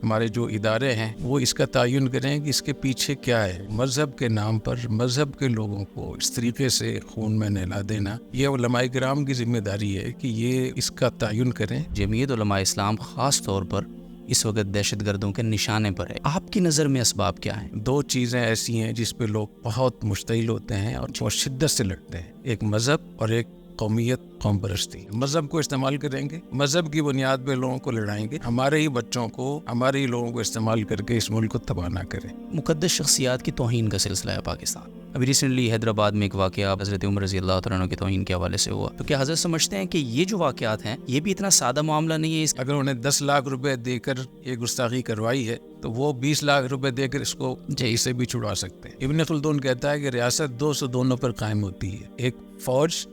ہمارے جو ادارے ہیں وہ اس کا تعین کریں کہ اس کے پیچھے کیا ہے. مذہب کے نام پر مذہب کے لوگوں کو اس طریقے سے خون میں نہلا دینا، یہ علماء کرام کی ذمہ داری ہے کہ یہ اس کا تعین کریں. جمعیت علماء اسلام خاص طور پر اس وقت دہشت گردوں کے نشانے پر ہے. آپ کی نظر میں اسباب کیا ہیں؟ دو چیزیں ایسی ہیں جس پہ لوگ بہت مشتعل ہوتے ہیں اور بہت شدت سے لڑتے ہیں، ایک مذہب اور ایک قومیت، قوم پرستی. مذہب کو استعمال کریں گے، مذہب کی بنیاد پہ لوگوں کو لڑائیں گے، ہمارے ہی بچوں کو، ہمارے ہی لوگوں کو استعمال کر کے اس ملک کو تباہ نہ کریں. مقدس شخصیات کی توہین کا سلسلہ ہے پاکستان. ابھی ریسنٹلی حیدرآباد میں ایک واقعہ حضرت عمر رضی اللہ تعالیٰ عنہ کی توہین کے حوالے سے ہوا. تو کیا حضرت سمجھتے ہیں کہ یہ جو واقعات ہیں یہ بھی اتنا سادہ معاملہ نہیں ہے؟ اگر انہیں 10 لاکھ روپے دے کر یہ گستاخی کروائی ہے تو وہ 20 لاکھ روپے دے کر اس کو جیل سے بھی چھڑوا سکتے ہیں. ابن خلدون کہتا ہے کہ ریاست دو سے دونوں پر قائم ہوتی ہے، ایک فوج،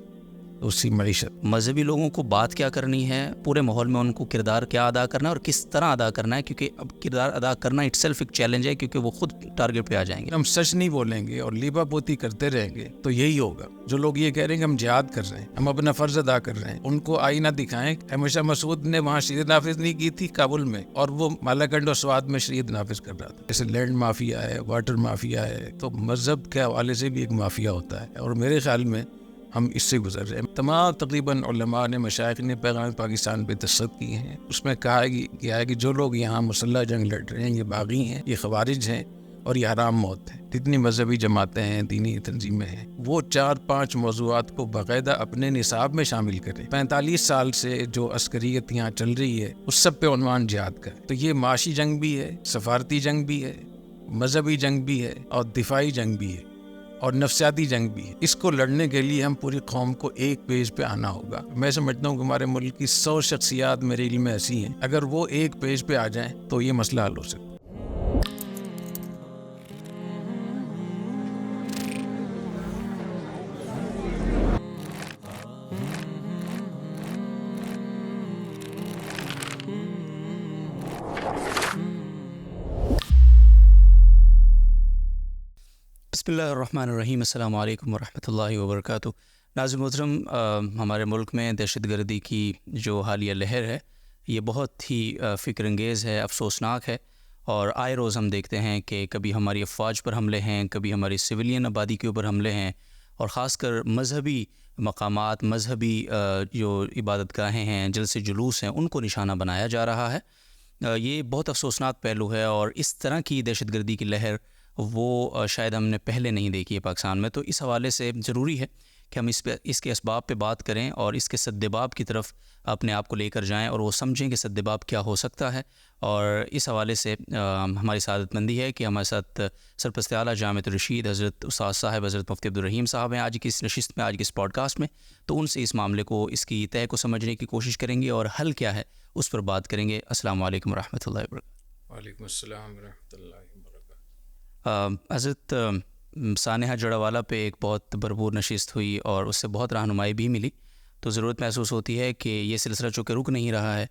اسی معیشت. مذہبی لوگوں کو بات کیا کرنی ہے، پورے ماحول میں ان کو کردار کیا ادا کرنا ہے اور کس طرح ادا کرنا ہے، کیونکہ اب کردار ادا کرنا اٹ سیلف ایک چیلنج ہے، کیونکہ وہ خود ٹارگٹ پہ آ جائیں گے. ہم سچ نہیں بولیں گے اور لیبا پوتی کرتے رہیں گے تو یہی ہوگا. جو لوگ یہ کہہ رہے ہیں کہ ہم جہاد کر رہے ہیں، ہم اپنا فرض ادا کر رہے ہیں، ان کو آئینہ دکھائیں. ہمیشہ مسعود نے وہاں شریعت نافذ نہیں کی تھی کابل میں، اور وہ مالاکنڈ اور سوات میں شریعت نافذ کر رہا تھا. جیسے لینڈ مافیا ہے، واٹر مافیا ہے، تو مذہب کے حوالے سے بھی ایک مافیا ہوتا ہے، اور میرے خیال میں ہم اس سے گزر رہے ہیں. تمام تقریباً علماء نے، مشائخ نے پیغام پاکستان پہ دستخط کیے ہیں. اس میں کہا گیا ہے کہ جو لوگ یہاں مسلح جنگ لڑ رہے ہیں یہ باغی ہیں، یہ خوارج ہیں اور یہ حرام موت ہے. جتنی مذہبی جماعتیں ہیں، دینی تنظیمیں ہیں، وہ 4-5 موضوعات کو باقاعدہ اپنے نصاب میں شامل کریں. 45 سال سے جو عسکریت یہاں چل رہی ہے اس سب پہ عنوان جہاد کا ہے. تو یہ معاشی جنگ بھی ہے، سفارتی جنگ بھی ہے، مذہبی جنگ بھی ہے، اور دفاعی جنگ بھی ہے، اور نفسیاتی جنگ بھی ہے. اس کو لڑنے کے لیے ہم پوری قوم کو ایک پیج پہ آنا ہوگا. میں سمجھتا ہوں کہ ہمارے ملک کی 100 شخصیات میرے علم میں ایسی ہیں، اگر وہ ایک پیج پہ آ جائیں تو یہ مسئلہ حل ہو سکتا ہے. بسم اللہ الرحمن الرحیم. السلام علیکم ورحمۃ اللہ وبرکاتہ. ناظرین محترم، ہمارے ملک میں دہشت گردی کی جو حالیہ لہر ہے یہ بہت ہی فکر انگیز ہے، افسوسناک ہے، اور آئے روز ہم دیکھتے ہیں کہ کبھی ہماری افواج پر حملے ہیں، کبھی ہماری سویلین آبادی کے اوپر حملے ہیں، اور خاص کر مذہبی مقامات، مذہبی جو عبادت گاہیں ہیں، جلسے جلوس ہیں، ان کو نشانہ بنایا جا رہا ہے. یہ بہت افسوسناک پہلو ہے، اور اس طرح کی دہشت گردی کی لہر وہ شاید ہم نے پہلے نہیں دیکھی ہے پاکستان میں. تو اس حوالے سے ضروری ہے کہ ہم اس کے اسباب پہ بات کریں اور اس کے سدباب کی طرف اپنے آپ کو لے کر جائیں، اور وہ سمجھیں کہ سدباب کیا ہو سکتا ہے. اور اس حوالے سے ہماری سعادت مندی ہے کہ ہمارے ساتھ سرپرست اعلیٰ جامعۃ الرشید حضرت استاد صاحب حضرت مفتی عبدالرحیم صاحب ہیں آج کی اس نشست میں، آج کی اس پوڈ کاسٹ میں. تو ان سے اس معاملے کو، اس کی تہہ کو سمجھنے کی کوشش کریں گے اور حل کیا ہے اس پر بات کریں گے. السلام علیکم ورحمۃ اللہ وبرکاتہ. وعلیکم السلام ورحمۃ اللہ وبرکاتہ. حضرت سانحہ جڑاوالا پہ ایک بہت بھرپور نشست ہوئی اور اس سے بہت رہنمائی بھی ملی. تو ضرورت محسوس ہوتی ہے کہ یہ سلسلہ چونکہ رک نہیں رہا ہے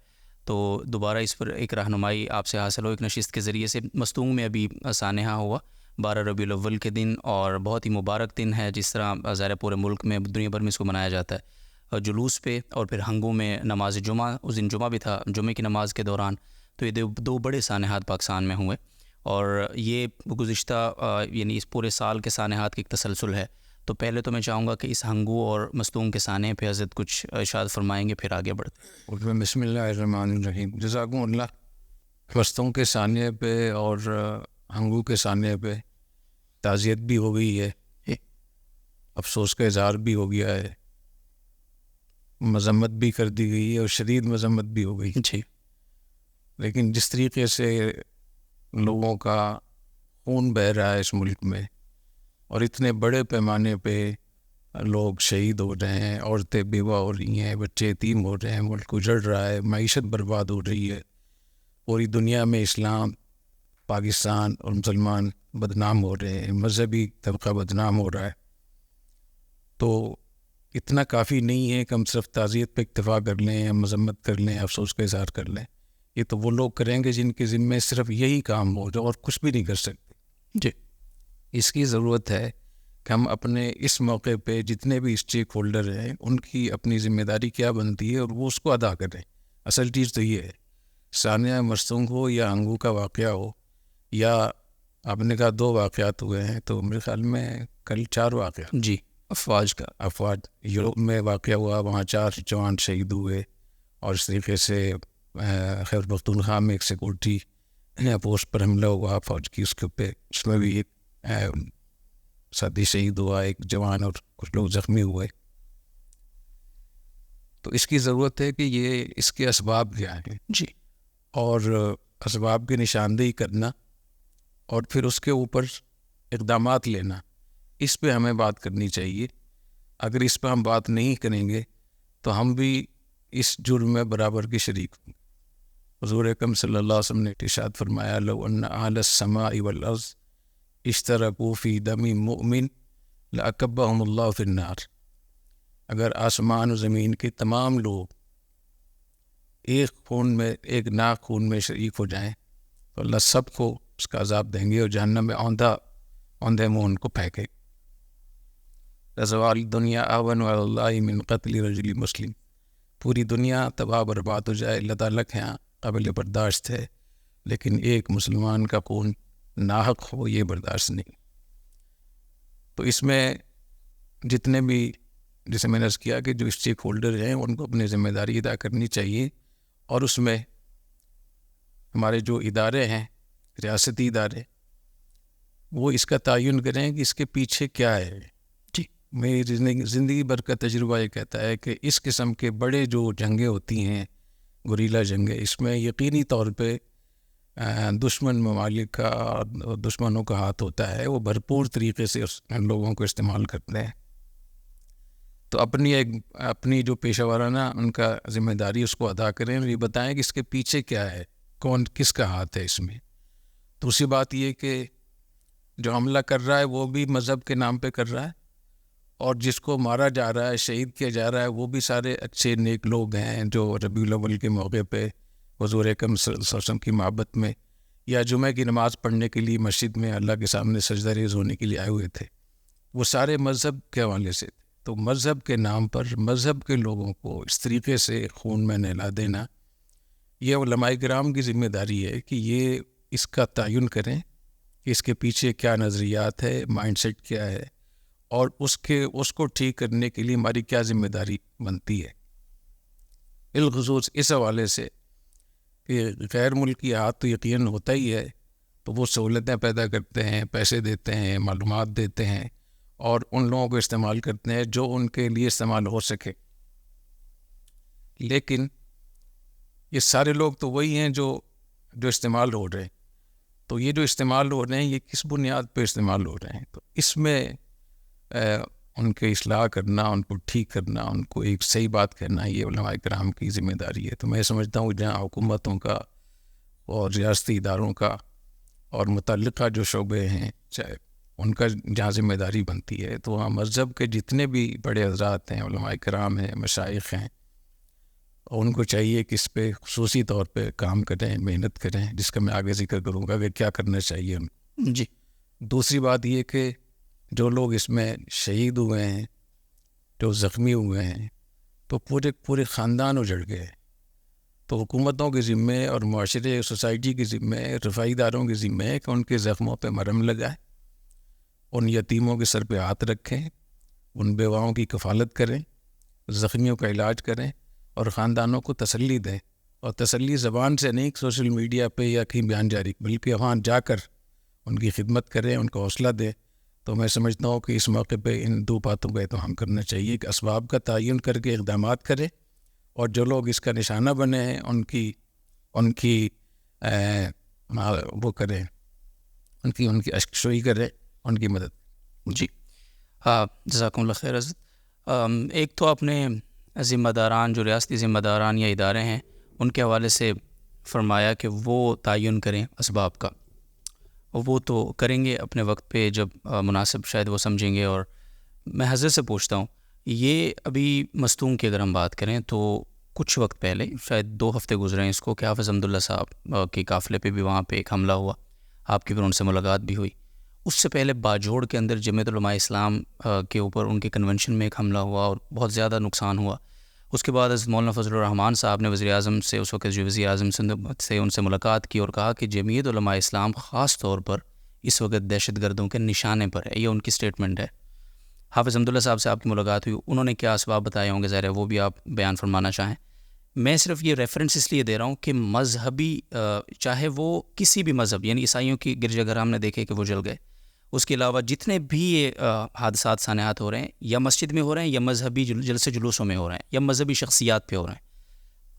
تو دوبارہ اس پر ایک رہنمائی آپ سے حاصل ہو ایک نشست کے ذریعے سے. مستونگ میں ابھی سانحہ ہوا 12 ربیع الاول کے دن، اور بہت ہی مبارک دن ہے. جس طرح ظاہر پورے ملک میں، دنیا بھر میں اس کو منایا جاتا ہے جلوس پہ، اور پھر ہنگوں میں نماز جمعہ، اس دن جمعہ بھی تھا، جمعے کی نماز کے دوران. تو یہ دو بڑے سانحات پاکستان میں ہوئے، اور یہ گزشتہ یعنی اس پورے سال کے سانحات کی ایک تسلسل ہے. تو پہلے تو میں چاہوں گا کہ اس ہنگو اور مستونگ کے سانحے پہ حضرت کچھ ارشاد فرمائیں گے، پھر آگے بڑھتے ہیں. بسم اللہ الرحمن الرحیم. جزاکم اللہ. مستونگ کے سانحے پہ اور ہنگو کے سانحے پہ تعزیت بھی ہو گئی ہے، افسوس کا اظہار بھی ہو گیا ہے، مذمت بھی کر دی گئی ہے، اور شدید مذمت بھی ہو گئی. جی. لیکن جس طریقے سے لوگوں کا خون بہہ رہا ہے اس ملک میں، اور اتنے بڑے پیمانے پہ لوگ شہید ہو رہے ہیں، عورتیں بیوہ ہو رہی ہیں، بچے یتیم ہو رہے ہیں، ملک اجڑ رہا ہے، معیشت برباد ہو رہی ہے، پوری دنیا میں اسلام، پاکستان اور مسلمان بدنام ہو رہے ہیں، مذہبی طبقہ بدنام ہو رہا ہے. تو اتنا کافی نہیں ہے کہ ہم صرف تعزیت پہ اکتفا کر لیں، ہم مذمت کر لیں، افسوس کا اظہار کر لیں. یہ تو وہ لوگ کریں گے جن کے ذمے صرف یہی کام ہو جو اور کچھ بھی نہیں کر سکتے. جی. اس کی ضرورت ہے کہ ہم اپنے اس موقع پہ جتنے بھی اسٹیک ہولڈر ہیں ان کی اپنی ذمہ داری کیا بنتی ہے اور وہ اس کو ادا کریں. اصل چیز تو یہ ہے. ثانیہ مرسوم ہو یا ہنگو کا واقعہ ہو، یا آپ نے کہا 2 واقعات ہوئے ہیں، تو میرے خیال میں کل 4 واقعات، جی، افواج کا، افواج یوروپ میں واقعہ ہوا، وہاں 4 جوان شہید ہوئے، اور اس طریقے سے خیبر پختونخوا میں ایک سیکورٹی پوسٹ پر حملہ ہوا فوج کی، اس کے اوپر اس میں بھی ایک ساتھی شہید ہوا، ایک جوان، اور کچھ لوگ زخمی ہوئے۔ تو اس کی ضرورت ہے کہ یہ اس کے اسباب کیا ہیں، جی، اور اسباب کی نشاندہی کرنا، اور پھر اس کے اوپر اقدامات لینا، اس پہ ہمیں بات کرنی چاہیے۔ اگر اس پہ ہم بات نہیں کریں گے تو ہم بھی اس جرم میں برابر کے شریک ہوں۔ حضور اکرم صلی اللہ علیہ وسلم نے ارشاد فرمایا، لو ان اہل السماء والارض اشترکوا فی دم مؤمن لاکبہم اللہ فی النار۔ اگر آسمان و زمین کے تمام لوگ ایک ناک خون میں شریک ہو جائیں تو اللہ سب کو اس کا عذاب دیں گے، اور جہنم میں اوندھے منہ ان کو پھینکے۔ لزوال دنیا اہون علی اللہ من قتل رجل مسلم۔ پوری دنیا تباہ برباد ہو جائے، اللہ تعالیٰ کے یہاں قابل برداشت ہے، لیکن ایک مسلمان کا خون ناحق ہو، یہ برداشت نہیں۔ تو اس میں جتنے بھی، جیسے میں نے عرض کیا کہ جو اسٹیک ہولڈر ہیں ان کو اپنی ذمہ داری ادا کرنی چاہیے، اور اس میں ہمارے جو ادارے ہیں، ریاستی ادارے، وہ اس کا تعین کریں کہ اس کے پیچھے کیا ہے۔ جی، میری زندگی بھر کا تجربہ یہ کہتا ہے کہ اس قسم کے بڑے جو جنگیں ہوتی ہیں، گوریلا جنگیں، اس میں یقینی طور پہ دشمن ممالک کا اور دشمنوں کا ہاتھ ہوتا ہے، وہ بھرپور طریقے سے ان لوگوں کو استعمال کرتے ہیں۔ تو اپنی جو پیشہ ورانہ ان کا ذمہ داری اس کو ادا کریں، اور یہ بتائیں کہ اس کے پیچھے کیا ہے، کس کا ہاتھ ہے اس میں۔ دوسری بات یہ کہ جو حملہ کر رہا ہے وہ بھی مذہب کے نام پہ کر رہا ہے، اور جس کو مارا جا رہا ہے، شہید کیا جا رہا ہے، وہ بھی سارے اچھے نیک لوگ ہیں جو ربیع الاول کے موقع پہ حضور اکرم صلی اللہ علیہ وسلم کی محبت میں یا جمعہ کی نماز پڑھنے کے لیے مسجد میں اللہ کے سامنے سجدہ ریز ہونے کے لیے آئے ہوئے تھے، وہ سارے مذہب کے حوالے سے تھے۔ تو مذہب کے نام پر مذہب کے لوگوں کو اس طریقے سے خون میں نہلا دینا، یہ علماء کرام کی ذمہ داری ہے کہ یہ اس کا تعین کریں کہ اس کے پیچھے کیا نظریات ہے، مائنڈ سیٹ کیا ہے، اور اس کو ٹھیک کرنے کے لیے ہماری کیا ذمہ داری بنتی ہے۔ بالخصوص اس حوالے سے کہ غیر ملکی ہاتھ تو یقیناً ہوتا ہی ہے، تو وہ سہولتیں پیدا کرتے ہیں، پیسے دیتے ہیں، معلومات دیتے ہیں، اور ان لوگوں کو استعمال کرتے ہیں جو ان کے لیے استعمال ہو سکے۔ لیکن یہ سارے لوگ تو وہی ہیں جو استعمال ہو رہے ہیں۔ تو یہ جو استعمال ہو رہے ہیں، یہ کس بنیاد پہ استعمال ہو رہے ہیں؟ تو اس میں ان کے اصلاح کرنا، ان کو ٹھیک کرنا، ان کو ایک صحیح بات کہنا، یہ علماء کرام کی ذمہ داری ہے۔ تو میں سمجھتا ہوں جہاں حکومتوں کا اور ریاستی اداروں کا اور متعلقہ جو شعبے ہیں، چاہے ان کا جہاں ذمہ داری بنتی ہے، تو وہاں مذہب کے جتنے بھی بڑے حضرات ہیں، علماء کرام ہیں، مشائخ ہیں، ان کو چاہیے کہ اس پہ خصوصی طور پہ کام کریں، محنت کریں، جس کا میں آگے ذکر کروں گا کہ کیا کرنا چاہیے ان کو۔ جی، دوسری بات یہ کہ جو لوگ اس میں شہید ہوئے ہیں، جو زخمی ہوئے ہیں، تو پورے خاندان اجڑ گئے۔ تو حکومتوں کے ذمے اور معاشرے، سوسائٹی کے ذمے، رفائی اداروں کے ذمے ہے کہ ان کے زخموں پہ مرہم لگائیں، ان یتیموں کے سر پہ ہاتھ رکھیں، ان بیواؤں کی کفالت کریں، زخمیوں کا علاج کریں، اور خاندانوں کو تسلی دیں۔ اور تسلی زبان سے نہیں، سوشل میڈیا پہ یا کہیں بیان جاری، بلکہ وہاں جا کر ان کی خدمت کریں، ان کو حوصلہ دیں۔ تو میں سمجھتا ہوں کہ اس موقع پہ ان 2 باتوں کا اہتمام کرنا چاہیے کہ اسباب کا تعین کر کے اقدامات کریں، اور جو لوگ اس کا نشانہ بنے ہیں ان کی وہ کریں، ان کی اشکشوئی کریں، ان کی مدد۔ جی، ہاں، جزاکم اللہ خیر حضرت۔ ایک تو آپ نے ذمہ داران، جو ریاستی ذمہ داران یا ادارے ہیں، ان کے حوالے سے فرمایا کہ وہ تعین کریں اسباب کا، وہ تو کریں گے اپنے وقت پہ جب مناسب شاید وہ سمجھیں گے۔ اور میں حضرت سے پوچھتا ہوں، یہ ابھی مستونگ کی اگر ہم بات کریں تو کچھ وقت پہلے، شاید 2 ہفتے گزرے ہیں اس کو، کہ حافظ حمداللہ صاحب کے قافلے پہ بھی وہاں پہ ایک حملہ ہوا، آپ کی پھر ان سے ملاقات بھی ہوئی۔ اس سے پہلے باجوڑ کے اندر جمعیت علماء اسلام کے اوپر ان کے کنونشن میں ایک حملہ ہوا اور بہت زیادہ نقصان ہوا۔ اس کے بعد مولانا فضل الرحمان صاحب نے وزیر اعظم سے، اس وقت جو وزیر اعظم سے ان سے ملاقات کی اور کہا کہ جمعیت علماء اسلام خاص طور پر اس وقت دہشت گردوں کے نشانے پر ہے. یہ ان کی اسٹیٹمنٹ ہے. حافظ حمداللہ صاحب سے آپ کی ملاقات ہوئی، انہوں نے کیا اسباب بتائے ہوں گے، ظاہر ہے وہ بھی آپ بیان فرمانا چاہیں. میں صرف یہ ریفرنس اس لیے دے رہا ہوں کہ مذہبی چاہے وہ کسی بھی مذہب، یعنی عیسائیوں کی گرجا گھر ہم نے دیکھے کہ وہ جل گئے، اس کے علاوہ جتنے بھی یہ حادثات سانحات ہو رہے ہیں یا مسجد میں ہو رہے ہیں یا مذہبی جلسے جلوسوں میں ہو رہے ہیں یا مذہبی شخصیات پہ ہو رہے ہیں،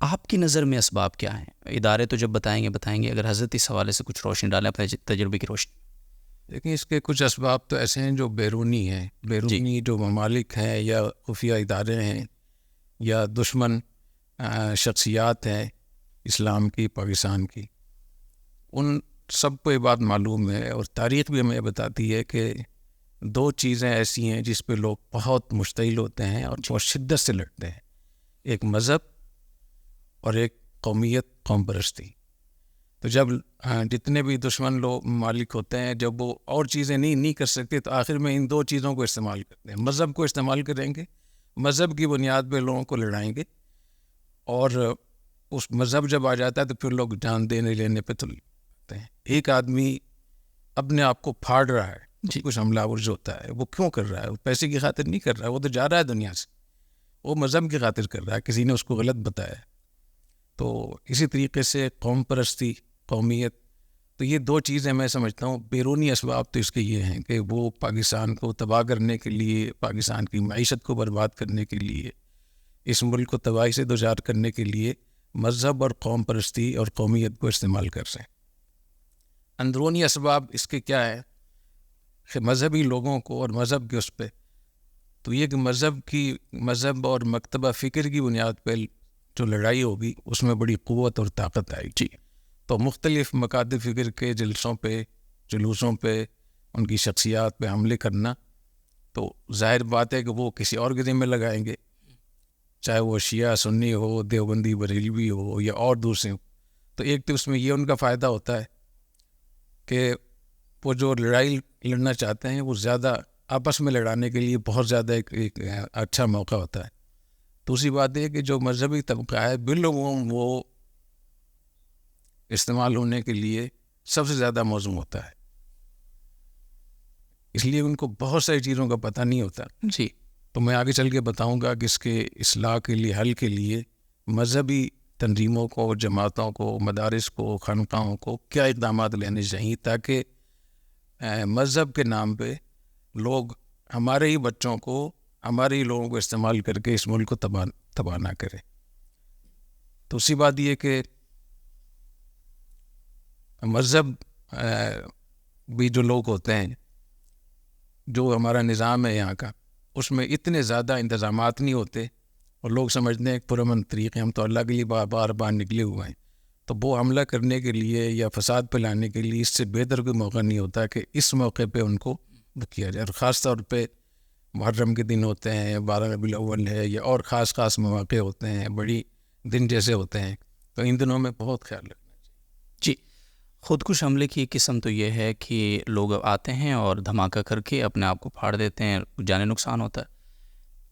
آپ کی نظر میں اسباب کیا ہیں؟ ادارے تو جب بتائیں گے، اگر حضرت اس حوالے سے کچھ روشنی ڈالیں اپنے تجربے کی روشنی. لیکن اس کے کچھ اسباب تو ایسے ہیں جو بیرونی ہیں، بیرونی جو ممالک ہیں یا خفیہ ادارے ہیں یا دشمن شخصیات ہیں اسلام کی، پاکستان کی، ان سب کو یہ بات معلوم ہے. اور تاریخ بھی ہمیں بتاتی ہے کہ دو چیزیں ایسی ہیں جس پہ لوگ بہت مشتعل ہوتے ہیں اور بہت شدت سے لڑتے ہیں، ایک مذہب اور ایک قومیت، قوم پرستی. تو جب جتنے بھی دشمن لوگ ممالک ہوتے ہیں، جب وہ اور چیزیں نہیں کر سکتے تو آخر میں ان دو چیزوں کو استعمال کرتے ہیں. مذہب کو استعمال کریں گے، مذہب کی بنیاد پہ لوگوں کو لڑائیں گے، اور اس مذہب جب آ جاتا ہے تو پھر لوگ جان دینے لینے پہ تو لگتے ہیں. ایک آدمی اپنے آپ کو پھاڑ رہا ہے، کچھ حملہ ورز ہوتا ہے، وہ کیوں کر رہا ہے؟ وہ پیسے کی خاطر نہیں کر رہا ہے، وہ تو جا رہا ہے دنیا سے، وہ مذہب کی خاطر کر رہا ہے، کسی نے اس کو غلط بتایا. تو اسی طریقے سے قوم پرستی، قومیت، تو یہ دو چیزیں میں سمجھتا ہوں بیرونی اسباب تو اس کے یہ ہیں کہ وہ پاکستان کو تباہ کرنے کے لیے، پاکستان کی معیشت کو برباد کرنے کے لیے، اس ملک کو تباہی سے دوچار کرنے کے لیے مذہب اور قوم پرستی اور قومیت کو استعمال کر رہے ہیں. اندرونی اسباب اس کے کیا ہے کہ مذہبی لوگوں کو اور مذہب کے اس پہ، تو یہ کہ مذہب اور مکتبہ فکر کی بنیاد پہ جو لڑائی ہوگی اس میں بڑی قوت اور طاقت آئے گی. تو مختلف مکاتب فکر کے جلسوں پہ، جلوسوں پہ، ان کی شخصیات پہ حملے کرنا، تو ظاہر بات ہے کہ وہ کسی اور کے ذمہ لگائیں گے، چاہے وہ شیعہ سنی ہو، دیوبندی بریلوی ہو یا اور دوسرے ہو. تو ایک تو اس میں یہ ان کا فائدہ ہوتا ہے کہ وہ جو لڑائی لڑنا چاہتے ہیں وہ زیادہ آپس میں لڑانے کے لیے بہت زیادہ ایک اچھا موقع ہوتا ہے. دوسری بات یہ کہ جو مذہبی طبقہ ہے بالعموم وہ استعمال ہونے کے لیے سب سے زیادہ موزوں ہوتا ہے، اس لیے ان کو بہت ساری چیزوں کا پتہ نہیں ہوتا. تو میں آگے چل کے بتاؤں گا کہ اس کے اصلاح کے لیے، حل کے لیے مذہبی تنظیموں کو، جماعتوں کو، مدارس کو، خانقاہوں کو کیا اقدامات لینے چاہیے تاکہ مذہب کے نام پہ لوگ ہمارے ہی بچوں کو، ہمارے ہی لوگوں کو استعمال کر کے اس ملک کو تباہ نہ کرے. دوسری بات یہ کہ مذہب بھی جو لوگ ہوتے ہیں، جو ہمارا نظام ہے یہاں کا، اس میں اتنے زیادہ انتظامات نہیں ہوتے اور لوگ سمجھتے ہیں پرامن طریقے ہم تو اللہ کے لیے بار بار نکلے ہوئے ہیں. تو وہ حملہ کرنے کے لیے یا فساد پھیلانے کے لیے اس سے بہتر کوئی موقع نہیں ہوتا کہ اس موقع پہ ان کو کیا جائے. اور خاص طور پہ محرم کے دن ہوتے ہیں، 12 ربیع الاول ہے، یا اور خاص مواقع ہوتے ہیں، بڑی دن جیسے ہوتے ہیں، تو ان دنوں میں بہت خیال رکھنا چاہیے. خودکش حملے کی قسم تو یہ ہے کہ لوگ آتے ہیں اور دھماکہ کر کے اپنے آپ کو پھاڑ دیتے ہیں، جانے نقصان ہوتا ہے.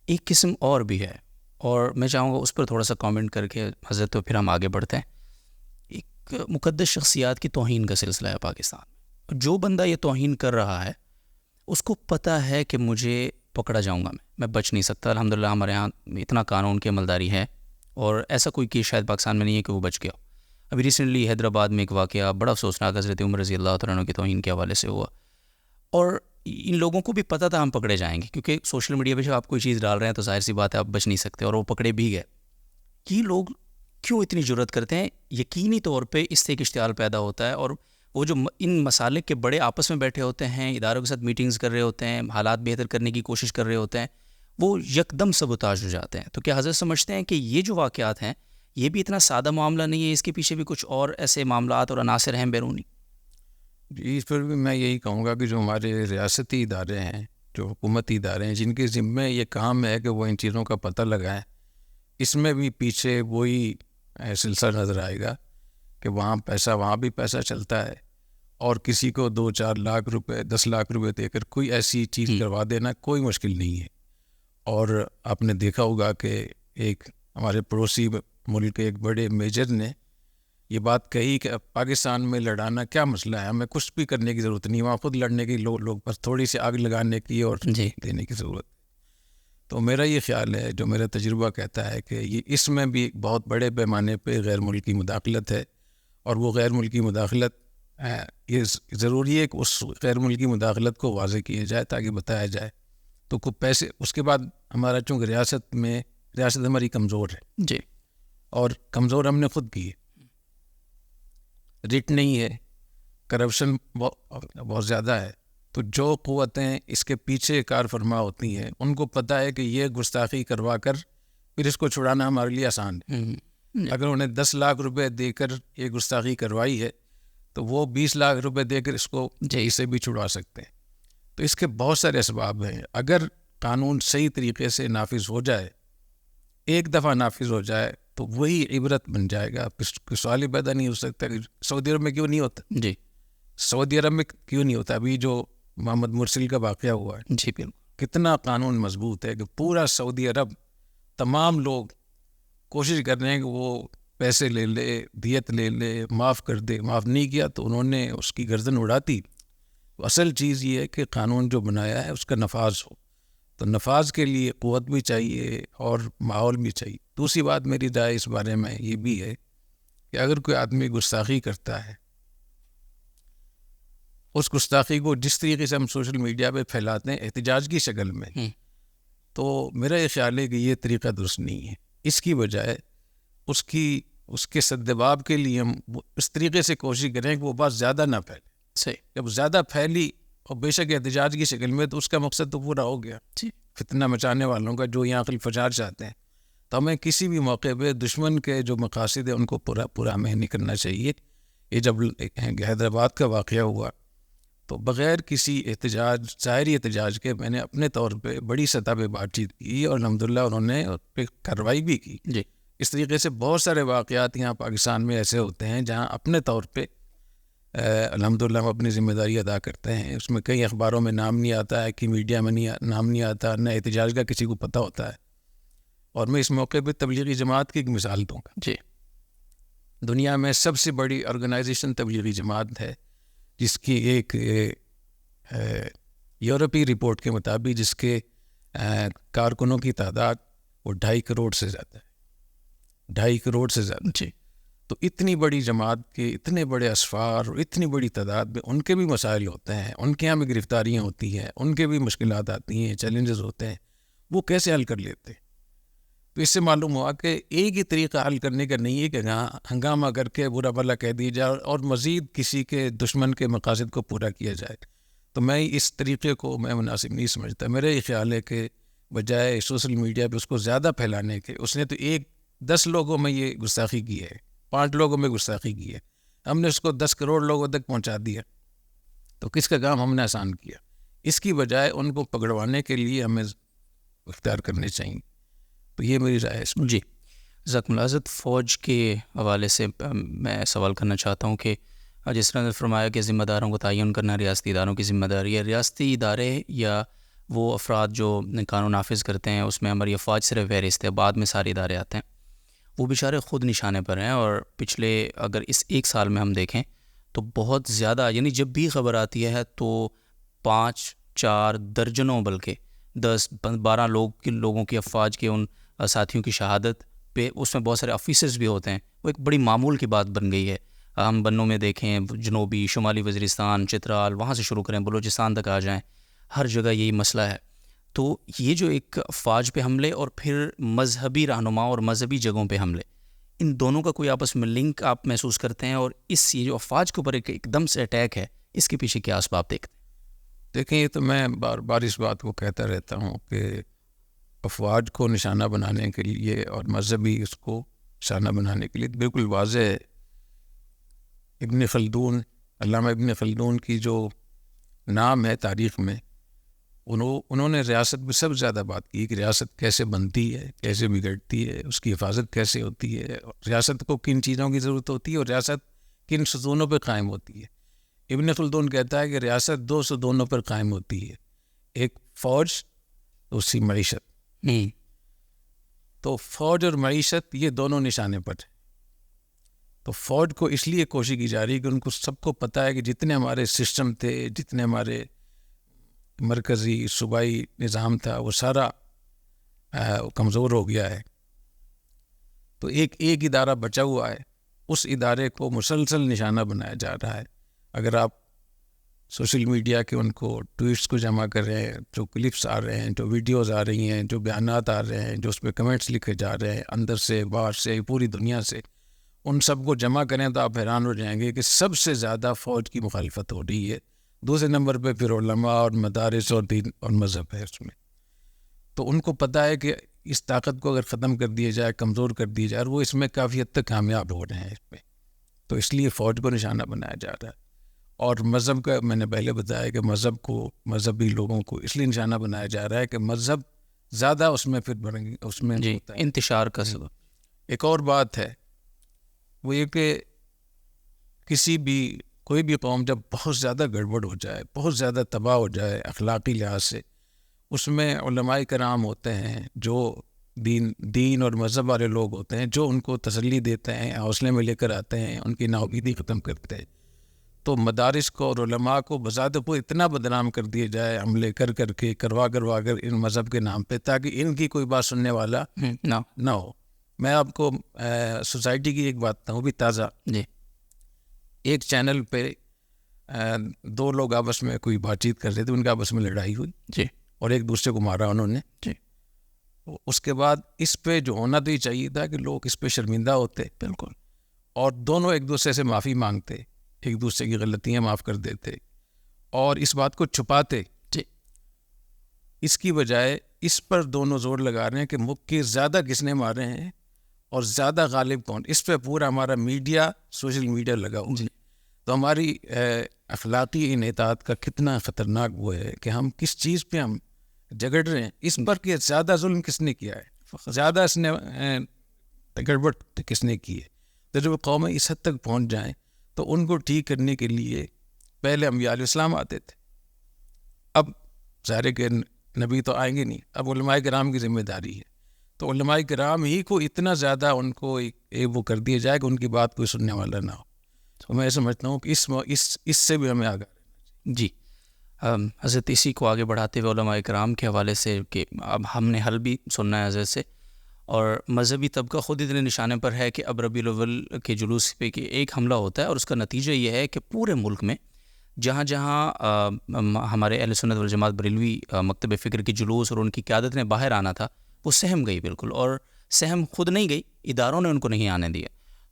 ایک قسم اور بھی ہے، اور میں چاہوں گا اس پر تھوڑا سا کامنٹ کر کے حضرت تو پھر ہم آگے بڑھتے ہیں. ایک مقدس شخصیات کی توہین کا سلسلہ ہے پاکستان میں. جو بندہ یہ توہین کر رہا ہے اس کو پتہ ہے کہ مجھے پکڑا جاؤں گا، میں بچ نہیں سکتا. الحمدللہ ہمارے یہاں اتنا قانون کی عملداری ہے، اور ایسا کوئی کیس شاید پاکستان میں نہیں ہے کہ وہ بچ گیا. ابھی ریسنٹلی حیدرآباد میں ایک واقعہ بڑا افسوسناک حضرت عمر رضی اللہ تعالیٰ عنہ کی توہین کے حوالے سے ہوا، اور ان لوگوں کو بھی پتہ تھا ہم پکڑے جائیں گے، کیونکہ سوشل میڈیا پہ جب آپ کوئی چیز ڈال رہے ہیں تو ظاہر سی بات ہے آپ بچ نہیں سکتے، اور وہ پکڑے بھی گئے. یہ لوگ کیوں اتنی جرت کرتے ہیں؟ یقینی طور پہ اس سے ایک اشتعال پیدا ہوتا ہے، اور وہ جو ان مسالک کے بڑے آپس میں بیٹھے ہوتے ہیں، اداروں کے ساتھ میٹنگز کر رہے ہوتے ہیں، حالات بہتر کرنے کی کوشش کر رہے ہوتے ہیں، وہ یکدم سبوتاژ ہو جاتے ہیں. تو کیا حضرت سمجھتے ہیں کہ یہ جو واقعات ہیں یہ بھی اتنا سادہ معاملہ نہیں ہے، اس کے پیچھے بھی کچھ اور ایسے معاملات اور عناصر ہیں بیرونی؟ جی، اس پر بھی میں یہی کہوں گا کہ جو ہمارے ریاستی ادارے ہیں، جو حکومتی ادارے ہیں، جن کے ذمہ یہ کام ہے کہ وہ ان چیزوں کا پتہ لگائیں، اس میں بھی پیچھے وہی سلسلہ نظر آئے گا کہ وہاں بھی پیسہ چلتا ہے، اور کسی کو 2-4 لاکھ روپے، 10 لاکھ روپے دے کر کوئی ایسی چیز کروا دینا کوئی مشکل نہیں ہے. اور آپ نے دیکھا ہوگا کہ ایک ہمارے پڑوسی ملک کے ایک بڑے میجر نے یہ بات کہی کہ اب پاکستان میں لڑانا کیا مسئلہ ہے, ہمیں کچھ بھی کرنے کی ضرورت نہیں, وہاں خود لڑنے کی لوگ بس تھوڑی سی آگ لگانے کی اور دینے کی ضرورت. تو میرا یہ خیال ہے, جو میرا تجربہ کہتا ہے کہ یہ اس میں بھی بہت بڑے پیمانے پہ غیر ملکی مداخلت ہے, اور وہ غیر ملکی مداخلت یہ ضروری ہے کہ اس غیر ملکی مداخلت کو واضح کیا جائے تاکہ بتایا جائے. تو کچھ پیسے اس کے بعد ہمارا چونکہ ریاست ہماری کمزور ہے جی, اور کمزور ہم نے خود کی ہے, ریٹ نہیں ہے, کرپشن بہت زیادہ ہے. تو جو قوتیں اس کے پیچھے کار فرما ہوتی ہیں ان کو پتہ ہے کہ یہ گستاخی کروا کر پھر اس کو چھڑانا ہمارے لیے آسان ہے. اگر انہیں 10 لاکھ روپے دے کر یہ گستاخی کروائی ہے تو وہ 20 لاکھ روپے دے کر اس کو اسے بھی چھڑوا سکتے ہیں. تو اس کے بہت سارے اسباب ہیں. اگر قانون صحیح طریقے سے نافذ ہو جائے, ایک دفعہ نافذ ہو جائے تو وہی عبرت بن جائے گا. سوال ہی پیدا نہیں ہو سکتا کہ سعودی عرب میں کیوں نہیں ہوتا. جی, سعودی عرب میں کیوں نہیں ہوتا. ابھی جو محمد مرسل کا واقعہ ہوا ہے, جی بالکل, کتنا قانون مضبوط ہے کہ پورا سعودی عرب تمام لوگ کوشش کر رہے ہیں کہ وہ پیسے لے لے, دیت لے لے, معاف کر دے. معاف نہیں کیا تو انہوں نے اس کی گردن اڑاتی. اصل چیز یہ ہے کہ قانون جو بنایا ہے اس کا نفاذ ہو. تو نفاذ کے لیے قوت بھی چاہیے اور ماحول بھی چاہیے. دوسری بات میری رائے اس بارے میں یہ بھی ہے کہ اگر کوئی آدمی گستاخی کرتا ہے, اس گستاخی کو جس طریقے سے ہم سوشل میڈیا پہ پھیلاتے ہیں احتجاج کی شکل میں, تو میرا یہ خیال ہے کہ یہ طریقہ درست نہیں ہے. اس کی بجائے اس کے سدباب کے لیے ہم اس طریقے سے کوشش کریں کہ وہ بات زیادہ نہ پھیلے. صحیح, جب زیادہ پھیلی اور بے شک احتجاج کی شکل میں, تو اس کا مقصد تو پورا ہو گیا. فتنہ مچانے والوں کا جو یہاں عقل فجار چاہتے ہیں. تو ہمیں کسی بھی موقع پہ دشمن کے جو مقاصد ہیں ان کو پورا ہمیں نہیں کرنا چاہیے. یہ جب حیدرآباد کا واقعہ ہوا تو بغیر کسی ظاہری احتجاج کے میں نے اپنے طور پہ بڑی سطح پہ بات چیت کی اور الحمدللہ انہوں نے اس پہ کارروائی بھی کی. جی, اس طریقے سے بہت سارے واقعات یہاں پاکستان میں ایسے ہوتے ہیں جہاں اپنے طور پہ الحمدللہ ہم اپنی ذمہ داری ادا کرتے ہیں. اس میں کئی اخباروں میں نام نہیں آتا ہے, کہ میڈیا میں نام نہیں آتا, نہ احتجاج کا کسی کو پتہ ہوتا ہے. اور میں اس موقع پہ تبلیغی جماعت کی ایک مثال دوں گا. جی, دنیا میں سب سے بڑی آرگنائزیشن تبلیغی جماعت ہے, جس کی ایک یورپی رپورٹ کے مطابق جس کے کارکنوں کی تعداد وہ 2.5 کروڑ سے زیادہ ہے. 2.5 کروڑ سے زیادہ. جی, تو اتنی بڑی جماعت کے اتنے بڑے اسفار اور اتنی بڑی تعداد میں ان کے بھی مسائل ہوتے ہیں, ان کے یہاں بھی گرفتاریاں ہوتی ہیں, ان کے بھی مشکلات آتی ہیں, چیلنجز ہوتے ہیں. وہ کیسے حل کر لیتے ہیں؟ تو اس سے معلوم ہوا کہ ایک ہی طریقہ حل کرنے کا نہیں ہے کہ ہنگامہ کر کے برا بھلا کہہ دیا جائے اور مزید کسی کے دشمن کے مقاصد کو پورا کیا جائے. تو میں اس طریقے کو میں مناسب نہیں سمجھتا. میرا یہ خیال ہے کہ بجائے سوشل میڈیا پہ اس کو زیادہ پھیلانے کے, اس نے تو 10 لوگوں میں یہ گستاخی کی ہے, 5 لوگوں میں گستاخی کی ہے, ہم نے اس کو 10 کروڑ لوگوں تک پہنچا دیا. تو کس کا کام ہم نے آسان کیا؟ اس کی بجائے ان کو پکڑوانے کے لیے ہمیں اختیار کرنے چاہیے. تو یہ میری رائے ہے اس میں. جی, جزاکم اللہ. حضرت فوج کے حوالے سے میں سوال کرنا چاہتا ہوں کہ جس طرح نے فرمایا کہ ذمہ داروں کو تعین کرنا ریاستی اداروں کی ذمہ داری ہے. ریاستی ادارے یا وہ افراد جو قانون نافذ کرتے ہیں اس میں ہماری افواج صرف فہرست ہے, بعد میں سارے ادارے آتے ہیں, وہ بیچارے خود نشانے پر ہیں. اور پچھلے اگر اس 1 سال میں ہم دیکھیں تو بہت زیادہ, یعنی جب بھی خبر آتی ہے تو 5-4 درجنوں بلکہ 10-12 لوگوں کی افواج کے ان ساتھیوں کی شہادت پہ, اس میں بہت سارے آفیسرز بھی ہوتے ہیں. وہ ایک بڑی معمول کی بات بن گئی ہے. ہم بنوں میں دیکھیں, جنوبی شمالی وزیرستان, چترال, وہاں سے شروع کریں, بلوچستان تک آ جائیں, ہر جگہ یہی مسئلہ ہے. تو یہ جو ایک فوج پہ حملے اور پھر مذہبی رہنما اور مذہبی جگہوں پہ حملے, ان دونوں کا کوئی آپس میں لنک آپ محسوس کرتے ہیں؟ اور یہ جو افواج کے اوپر ایک دم سے اٹیک ہے, اس کے پیچھے کیا اسباب دیکھتے ہیں؟ دیکھیں, یہ تو میں بار بار اس بات کو کہتا رہتا ہوں کہ افواج کو نشانہ بنانے کے لیے اور مذہبی اس کو نشانہ بنانے کے لیے بالکل واضح ہے. ابن خلدون, علامہ ابن خلدون کی جو نام ہے تاریخ میں, انہوں نے ریاست میں سب سے زیادہ بات کی کہ ریاست کیسے بنتی ہے, کیسے بگڑتی ہے, اس کی حفاظت کیسے ہوتی ہے, ریاست کو کن چیزوں کی ضرورت ہوتی ہے اور ریاست کن ستونوں پہ قائم ہوتی ہے. ابن خلدون کہتا ہے کہ ریاست 2 ستونوں پر قائم ہوتی ہے, ایک فوج, دوسری معیشت. تو فوج اور معیشت یہ دونوں نشانے پر ہیں. تو فوج کو اس لیے کوشش کی جا رہی ہے کہ ان کو سب کو پتہ ہے کہ جتنے ہمارے سسٹم تھے، جتنے ہمارے مرکزی صوبائی نظام تھا، وہ سارا کمزور ہو گیا ہے. تو ایک ادارہ بچا ہوا ہے، اس ادارے کو مسلسل نشانہ بنایا جا رہا ہے. اگر آپ سوشل میڈیا کے ان کو ٹویٹس کو جمع کر رہے ہیں، جو کلپس آ رہے ہیں، جو ویڈیوز آ رہی ہیں، جو بیانات آ رہے ہیں، جو اس پہ کمنٹس لکھے جا رہے ہیں اندر سے، باہر سے، پوری دنیا سے، ان سب کو جمع کریں تو آپ حیران ہو جائیں گے کہ سب سے زیادہ فوج کی مخالفت ہو رہی ہے. دوسرے نمبر پہ پھر علماء اور مدارس اور دین اور مذہب ہے اس میں. تو ان کو پتہ ہے کہ اس طاقت کو اگر ختم کر دیا جائے، کمزور کر دیا جائے، اور وہ اس میں کافی حد تک کامیاب ہو رہے ہیں اس میں. تو اس لیے فوج کو نشانہ بنایا جا رہا ہے. اور مذہب کا میں نے پہلے بتایا کہ مذہب کو، مذہبی لوگوں کو اس لیے نشانہ بنایا جا رہا ہے کہ مذہب زیادہ اس میں پھر بڑھیں گے، اس میں جی انتشار کا سبب. ایک اور بات ہے وہ یہ کہ کوئی بھی قوم جب بہت زیادہ گڑبڑ ہو جائے، بہت زیادہ تباہ ہو جائے اخلاقی لحاظ سے، اس میں علماء کرام ہوتے ہیں جو دین اور مذہب والے لوگ ہوتے ہیں، جو ان کو تسلی دیتے ہیں، حوصلے میں لے کر آتے ہیں، ان کی ناامیدی ختم کرتے ہیں. تو مدارس کو اور علماء کو بذات خود اتنا بدنام کر دیا جائے، حملے کروا کر ان مذہب کے نام پہ، تاکہ ان کی کوئی بات سننے والا نہ ہو. میں آپ کو سوسائٹی کی ایک بات بتاؤں بھی تازہ. جی. ایک چینل پہ دو لوگ آپس میں کوئی بات چیت کر رہے تھے، ان کے آپس میں لڑائی ہوئی. جی. اور ایک دوسرے کو مارا انہوں نے. جی. اس کے بعد اس پہ جو ہونا تو ہی چاہیے تھا کہ لوگ اس پہ شرمندہ ہوتے. بالکل. اور دونوں ایک دوسرے سے معافی مانگتے، ایک دوسرے کی غلطیاں معاف کر دیتے، اور اس بات کو چھپاتے. جی. اس کی بجائے اس پر دونوں زور لگا رہے ہیں کہ مکے زیادہ کس نے مارے ہیں اور زیادہ غالب کون. اس پہ پورا ہمارا میڈیا، سوشل میڈیا لگا ہوا. جی. تو ہماری اخلاقی انحطاط کا کتنا خطرناک وہ ہے کہ ہم کس چیز پہ ہم جھگڑ رہے ہیں. اس پر کہ زیادہ ظلم کس نے کیا ہے، زیادہ اس نے گڑبڑ کس نے کی ہے. تو جب قومیں اس حد تک پہنچ جائیں تو ان کو ٹھیک کرنے کے لیے پہلے انبیاء علیہ السلام آتے تھے. اب ظاہر کہ نبی تو آئیں گے نہیں، اب علماء کرام کی ذمہ داری ہے. تو علماء کرام ہی کو اتنا زیادہ ان کو وہ کر دیا جائے کہ ان کی بات کوئی سننے والا نہ ہو. تو میں سمجھتا ہوں کہ اس سے بھی ہمیں آگاہ رہنا چاہیے. جی. حضرت اسی کو آگے بڑھاتے ہوئے علماء کرام کے حوالے سے کہ اب ہم نے حل بھی سننا ہے حضرت سے، اور مذہبی طبقہ خود اتنے نشانے پر ہے کہ اب ربیع الاول کے جلوس پہ کہ ایک حملہ ہوتا ہے، اور اس کا نتیجہ یہ ہے کہ پورے ملک میں جہاں جہاں ہمارے اہل سنت والجماعت بریلوی مکتب فکر کی جلوس اور ان کی قیادت نے باہر آنا تھا، وہ سہم گئی بالکل. اور سہم خود نہیں گئی، اداروں نے ان کو نہیں آنے دیا.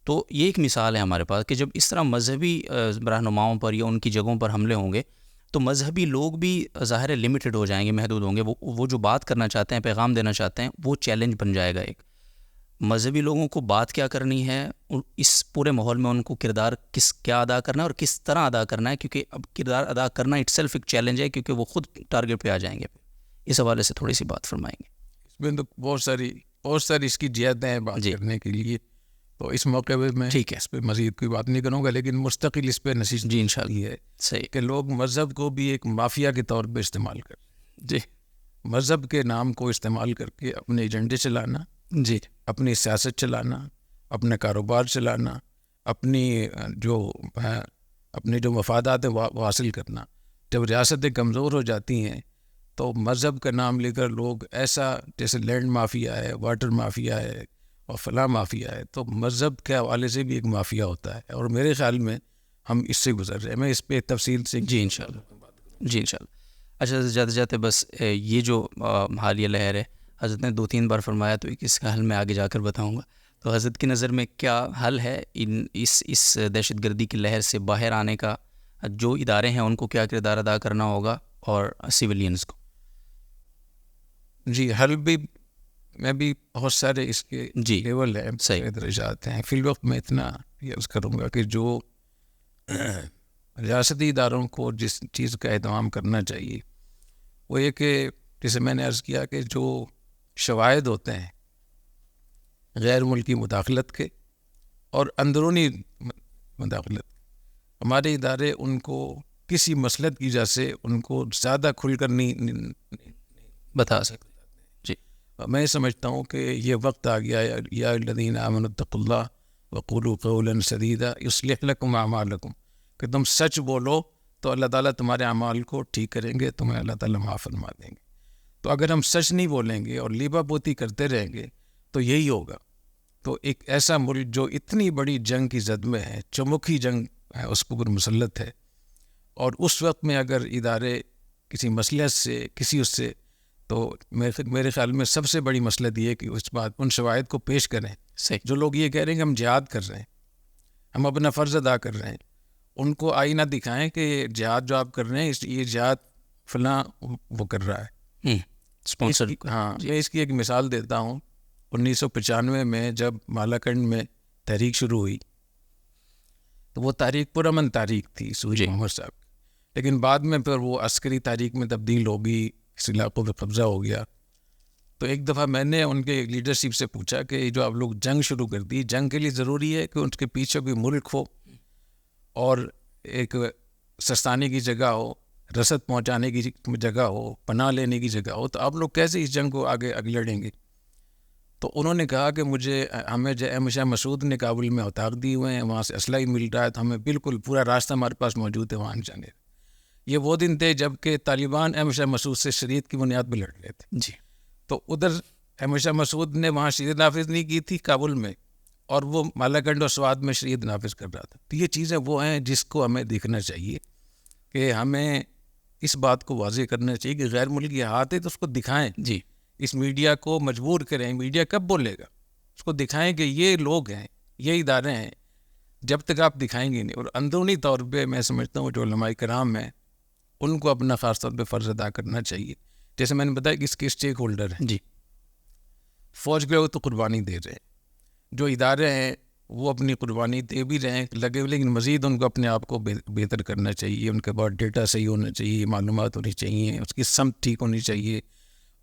تو یہ ایک مثال ہے ہمارے پاس کہ جب اس طرح مذہبی رہنماؤں پر یا ان کی جگہوں پر حملے ہوں گے تو مذہبی لوگ بھی ظاہر ہے لمیٹڈ ہو جائیں گے، محدود ہوں گے. وہ جو بات کرنا چاہتے ہیں، پیغام دینا چاہتے ہیں، وہ چیلنج بن جائے گا. ایک مذہبی لوگوں کو بات کیا کرنی ہے، اس پورے ماحول میں ان کو کردار کیا ادا کرنا ہے اور کس طرح ادا کرنا ہے، کیونکہ اب کردار ادا کرنا اٹ سیلف ایک چیلنج ہے، کیونکہ وہ خود ٹارگیٹ پہ آ جائیں گے. اس حوالے سے تھوڑی سی بات فرمائیں گے. اس میں تو بہت ساری اس کی جہتیں ہیں بات کرنے کے لیے. تو اس موقع پہ میں ٹھیک ہے اس پہ مزید کوئی بات نہیں کروں گا، لیکن مستقل اس پہ نصیحت جی انشاءاللہ ہے صحیح کہ لوگ مذہب کو بھی ایک مافیا کے طور پہ استعمال کریں. جی. مذہب کے نام کو استعمال کر کے اپنے ایجنڈے چلانا، جی اپنی سیاست چلانا، اپنے کاروبار چلانا، اپنی جو مفادات ہیں وہ حاصل کرنا. جب ریاستیں کمزور ہو جاتی ہیں تو مذہب کا نام لے کر لوگ ایسا جیسے لینڈ مافیا ہے، واٹر مافیا ہے اور فلاں مافیا ہے، تو مذہب کے حوالے سے بھی ایک مافیا ہوتا ہے. اور میرے خیال میں ہم اس سے گزر رہے ہیں. میں اس پہ تفصیل سے جی انشاءاللہ. اچھا جاتے جاتے بس یہ جو حالیہ لہر ہے حضرت نے 2-3 بار فرمایا، تو اس کا حل میں آگے جا کر بتاؤں گا. تو حضرت کی نظر میں کیا حل ہے اس دہشت گردی کی لہر سے باہر آنے کا؟ جو ادارے ہیں ان کو کیا کردار ادا کرنا ہوگا اور سویلینز کو؟ جی حل بھی میں بھی بہت سارے اس کے لیول ہیں، صحیح درجات ہیں. فی الوقت میں اتنا عرض کروں گا کہ جو ریاستی اداروں کو جس چیز کا اہتمام کرنا چاہیے وہ یہ کہ جیسے میں نے عرض کیا کہ جو شواہد ہوتے ہیں غیر ملکی مداخلت کے اور اندرونی مداخلت، ہمارے ادارے ان کو کسی مسلط کی وجہ سے ان کو زیادہ کھل کر نہیں بتا سکتے. جی. میں سمجھتا ہوں کہ یہ وقت آ گیا یا الذین آمنوا اتقوا اللہ وقولوا قولا سدیدا یصلح لکم اعمالکم، کہ تم سچ بولو تو اللہ تعالیٰ تمہارے اعمال کو ٹھیک کریں گے، تمہیں اللہ تعالیٰ معاف فرما دیں گے۔ تو اگر ہم سچ نہیں بولیں گے اور لیبا پوتی کرتے رہیں گے تو یہی ہوگا۔ تو ایک ایسا ملک جو اتنی بڑی جنگ کی زد میں ہے، چمکی جنگ ہے، اس کو پر مسلط ہے، اور اس وقت میں اگر ادارے کسی مصلحت سے کسی اس سے، تو میرے خیال میں سب سے بڑی مصلحت یہ ہے کہ اس بات ان شواہد کو پیش کریں۔ صحیح۔ جو لوگ یہ کہہ رہے ہیں کہ ہم جہاد کر رہے ہیں، ہم اپنا فرض ادا کر رہے ہیں، ان کو آئینہ دکھائیں کہ جہاد جو آپ کر رہے ہیں یہ جہاد فلاں وہ کر رہا ہے، اسپانسر۔ ہاں، میں اس کی ایک مثال دیتا ہوں۔ 1995 میں جب مالاکنڈ میں تحریک شروع ہوئی تو وہ تحریک پرامن تحریک تھی سوری محمد صاحب، لیکن بعد میں پھر وہ عسکری تحریک میں تبدیل ہو گئی، اس علاقوں پہ قبضہ ہو گیا۔ تو ایک دفعہ میں نے ان کے لیڈرشپ سے پوچھا کہ جو آپ لوگ جنگ شروع کر دی، جنگ کے لیے ضروری ہے کہ ان کے پیچھے کوئی ملک ہو اور ایک سستانے کی جگہ ہو، رسد پہنچانے کی جگہ ہو، پناہ لینے کی جگہ ہو، تو آپ لوگ کیسے اس جنگ کو آگے لڑیں گے؟ تو انہوں نے کہا کہ ہمیں شاہ مسعود نے کابل میں اوطاق دی ہوئے ہیں، وہاں سے اسلحہ ہی مل رہا ہے، تو ہمیں بالکل پورا راستہ ہمارے پاس موجود ہے وہاں جانے۔ یہ وہ دن تھے جب کہ طالبان شاہ مسعود سے شریعت کی بنیاد پہ لڑ رہے تھے جی۔ تو ادھر شاہ مسعود نے وہاں شریعت نافذ نہیں کی تھی کابل میں، اور وہ مالاکنڈ اور سوات میں شریعت نافذ کر رہا تھا۔ تو یہ چیزیں وہ ہیں جس کو ہمیں دیکھنا چاہیے کہ ہمیں اس بات کو واضح کرنا چاہیے کہ غیر ملکی ہاتھ ہے تو اس کو دکھائیں۔ جی۔ اس میڈیا کو مجبور کریں، میڈیا کب بولے گا؟ اس کو دکھائیں کہ یہ لوگ ہیں، یہ ادارے ہیں، جب تک آپ دکھائیں گے نہیں۔ اور اندرونی طور پہ میں سمجھتا ہوں جو علماء کرام ہیں ان کو اپنا خاص طور پہ فرض ادا کرنا چاہیے۔ جیسے میں نے بتایا کہ اس کے اسٹیک ہولڈر ہیں، جی۔ فوج کے لوگ تو قربانی دے رہے ہیں، جو ادارے ہیں وہ اپنی قربانی دے بھی رہے ہیں لگے ہوئے، لیکن مزید ان کو اپنے آپ کو بہتر کرنا چاہیے، ان کے پاس ڈیٹا صحیح ہونا چاہیے، معلومات ہونی چاہیے، اس کی سمت ٹھیک ہونی چاہیے،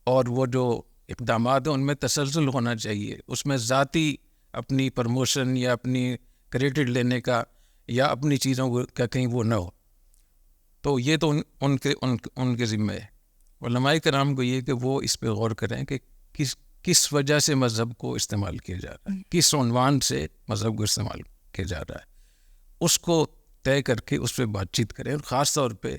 اور وہ جو اقدامات ہیں ان میں تسلسل ہونا چاہیے، اس میں ذاتی اپنی پروموشن یا اپنی کریڈٹ لینے کا یا اپنی چیزوں کا کہیں وہ نہ ہو۔ تو یہ تو ان کے ذمہ ہے۔ علماء کرام کو یہ کہ وہ اس پہ غور کریں کہ کس وجہ سے مذہب کو استعمال کیا جا رہا ہے، کس عنوان سے مذہب کو استعمال کیا جا رہا ہے، اس کو طے کر کے اس پہ بات چیت کریں۔ اور خاص طور پہ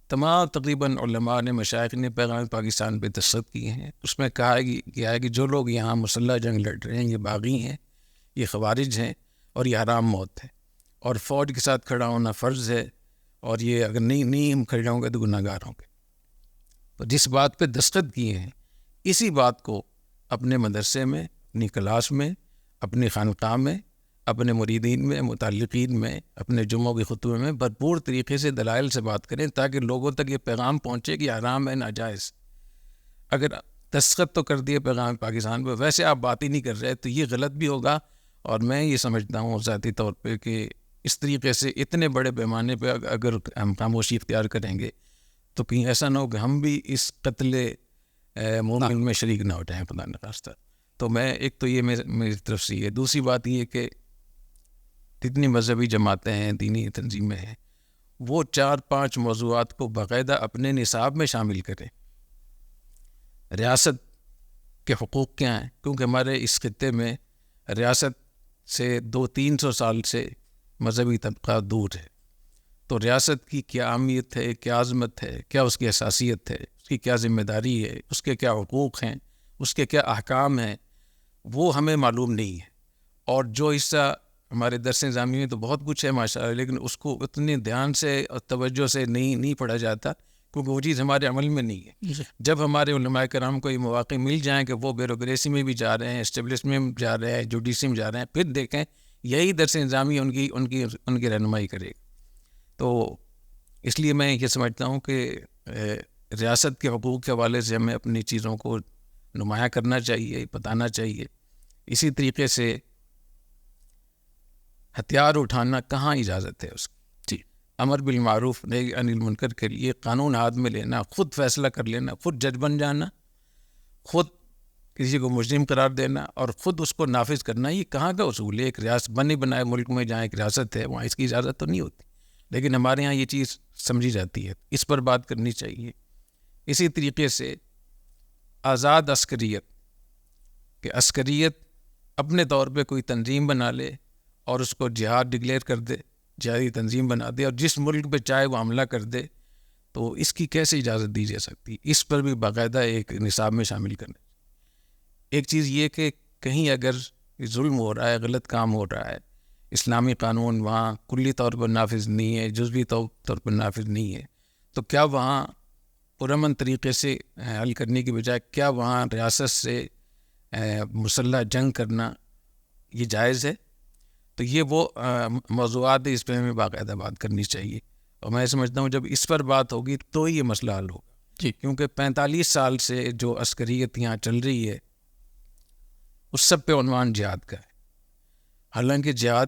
تمام تقریباً علماء نے، مشائخ نے پیغام پاکستان پہ دستخط کیے ہیں، اس میں کہا گیا ہے کہ جو لوگ یہاں مسلح جنگ لڑ رہے ہیں یہ باغی ہیں، یہ خوارج ہیں، اور یہ حرام موت ہے، اور فوج کے ساتھ کھڑا ہونا فرض ہے، اور یہ اگر نہیں ہم کھڑے ہوں گے تو گناہ گار ہوں گے۔ تو جس بات پہ دستخط کیے ہیں اسی بات کو اپنے مدرسے میں، اپنی کلاس میں، اپنی خانقاہ میں، اپنے مریدین میں، متعلقین میں، اپنے جمعوں کے خطبے میں بھرپور طریقے سے دلائل سے بات کریں تاکہ لوگوں تک یہ پیغام پہنچے کہ حرام ہے، ناجائز۔ اگر دستخط تو کر دیے پیغام پاکستان پہ، ویسے آپ بات ہی نہیں کر رہے تو یہ غلط بھی ہوگا۔ اور میں یہ سمجھتا ہوں ذاتی طور پہ کہ اس طریقے سے اتنے بڑے پیمانے پہ اگر ہم خاموشی اختیار کریں گے تو کہیں ایسا نہ ہو کہ ہم بھی اس قتل مومن میں شریک نہ ہو جائیں، خدا نخواستہ۔ تو میں ایک تو یہ میری طرف سے یہ، دوسری بات یہ کہ جتنی مذہبی جماعتیں ہیں، دینی تنظیمیں ہیں، وہ 4-5 موضوعات کو باقاعدہ اپنے نصاب میں شامل کریں۔ ریاست کے حقوق کیا ہیں؟ کیونکہ ہمارے اس خطے میں ریاست سے 200-300 سال سے مذہبی طبقہ دور ہے، تو ریاست کی کیا اہمیت ہے، کیا عظمت ہے، کیا اس کی حساسیت ہے، اس کی کیا ذمہ داری ہے، اس کے کیا حقوق ہیں، اس کے کیا احکام ہیں، وہ ہمیں معلوم نہیں ہے۔ اور جو حصہ ہمارے درس نظامی میں تو بہت کچھ ہے ماشاءاللہ، لیکن اس کو اتنے دھیان سے اور توجہ سے نہیں پڑھا جاتا کیونکہ وہ چیز ہمارے عمل میں نہیں ہے۔ جب ہمارے علماء کرام کو یہ مواقع مل جائیں کہ وہ بیوروکریسی میں بھی جا رہے ہیں، اسٹیبلشمنٹ میں جا رہے ہیں، جوڈیسی میں جا رہے ہیں، پھر دیکھیں یہی درس نظامی ان کی رہنمائی کرے گا۔ تو اس لیے میں یہ سمجھتا ہوں کہ ریاست کے حقوق کے حوالے سے ہمیں اپنی چیزوں کو نمایاں کرنا چاہیے، بتانا چاہیے۔ اسی طریقے سے ہتھیار اٹھانا کہاں اجازت ہے اس کی؟ جی۔ امر بالمعروف نہی عن المنکر کے لیے قانون ہاتھ میں لینا، خود فیصلہ کر لینا، خود جج بن جانا، خود کسی کو مجرم قرار دینا اور خود اس کو نافذ کرنا، یہ کہاں کا اصول ہے؟ ایک ریاست بنے بنائے ملک میں جہاں ایک ریاست ہے وہاں اس کی اجازت تو نہیں ہوتی، لیکن ہمارے ہاں یہ چیز سمجھی جاتی ہے، اس پر بات کرنی چاہیے۔ اسی طریقے سے آزاد عسکریت، کہ عسکریت اپنے طور پہ کوئی تنظیم بنا لے اور اس کو جہاد ڈکلیئر کر دے، جہادی تنظیم بنا دے، اور جس ملک پہ چاہے وہ حملہ کر دے، تو اس کی کیسے اجازت دی جا سکتی؟ اس پر بھی باقاعدہ ایک نصاب میں شامل کرنا۔ ایک چیز یہ کہ کہیں اگر ظلم ہو رہا ہے، غلط کام ہو رہا ہے، اسلامی قانون وہاں کلی طور پر نافذ نہیں ہے، جزوی طور پر نافذ نہیں ہے، تو کیا وہاں پرامن طریقے سے حل کرنے کی بجائے کیا وہاں ریاست سے مسلح جنگ کرنا یہ جائز ہے؟ تو یہ وہ موضوعات اس پہ ہمیں باقاعدہ بات کرنی چاہیے، اور میں سمجھتا ہوں جب اس پر بات ہوگی تو یہ مسئلہ حل ہوگا جی، کیونکہ 45 سال سے جو عسکریت یہاں چل رہی ہے اس سب پہ عنوان جہاد کا ہے۔ حالانکہ جہاد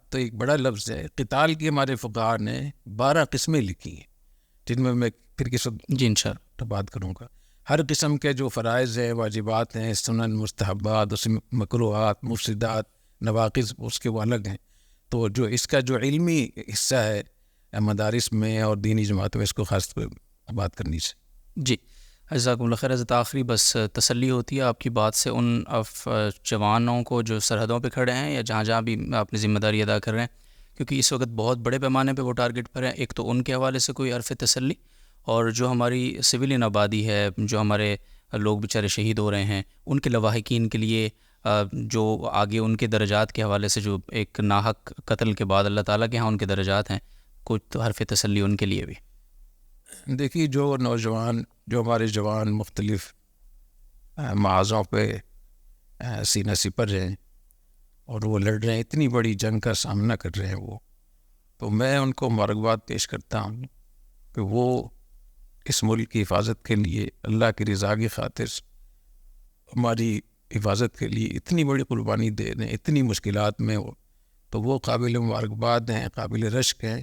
تو ایک بڑا لفظ ہے۔ قتال کی ہمارے فقہاء نے 12 قسمیں لکھی ہیں، جن میں پھر کس وقت جی انشاءاللہ بات کروں گا۔ ہر قسم کے جو فرائض ہیں، واجبات ہیں، سنن، مستحبات، اس میں مکروہات، مفسدات، نواقض، اس کے وہ الگ ہیں۔ تو جو اس کا جو علمی حصہ ہے مدارس میں اور دینی جماعتوں میں، اس کو خاص طور پہ بات کرنی چاہیے۔ جی، جزاکم اللہ خیر۔ حضرت آخری بس تسلی ہوتی ہے آپ کی بات سے ان جوانوں کو جو سرحدوں پہ کھڑے ہیں یا جہاں جہاں بھی اپنی ذمہ داری ادا کر رہے ہیں، کیونکہ اس وقت بہت بڑے پیمانے پہ وہ ٹارگٹ پر ہیں، ایک تو ان کے حوالے سے کوئی حرف تسلی، اور جو ہماری سویلین آبادی ہے، جو ہمارے لوگ بیچارے شہید ہو رہے ہیں، ان کے لواحقین کے لیے جو آگے ان کے درجات کے حوالے سے جو ایک ناحق قتل کے بعد اللہ تعالیٰ کے ہاں ان کے درجات ہیں، کچھ تو حرف تسلی ان کے لیے بھی۔ دیکھیے، جو نوجوان، جو ہمارے جوان مختلف محاذوں پہ سینہ سپر ہیں اور وہ لڑ رہے ہیں، اتنی بڑی جنگ کا سامنا کر رہے ہیں، وہ تو میں ان کو مبارکباد پیش کرتا ہوں کہ وہ اس ملک کی حفاظت کے لیے، اللہ کی رضا کی خاطر ہماری حفاظت کے لیے اتنی بڑی قربانی دے رہے ہیں، اتنی مشکلات میں تو وہ قابل مبارکباد ہیں، قابل رشک ہیں،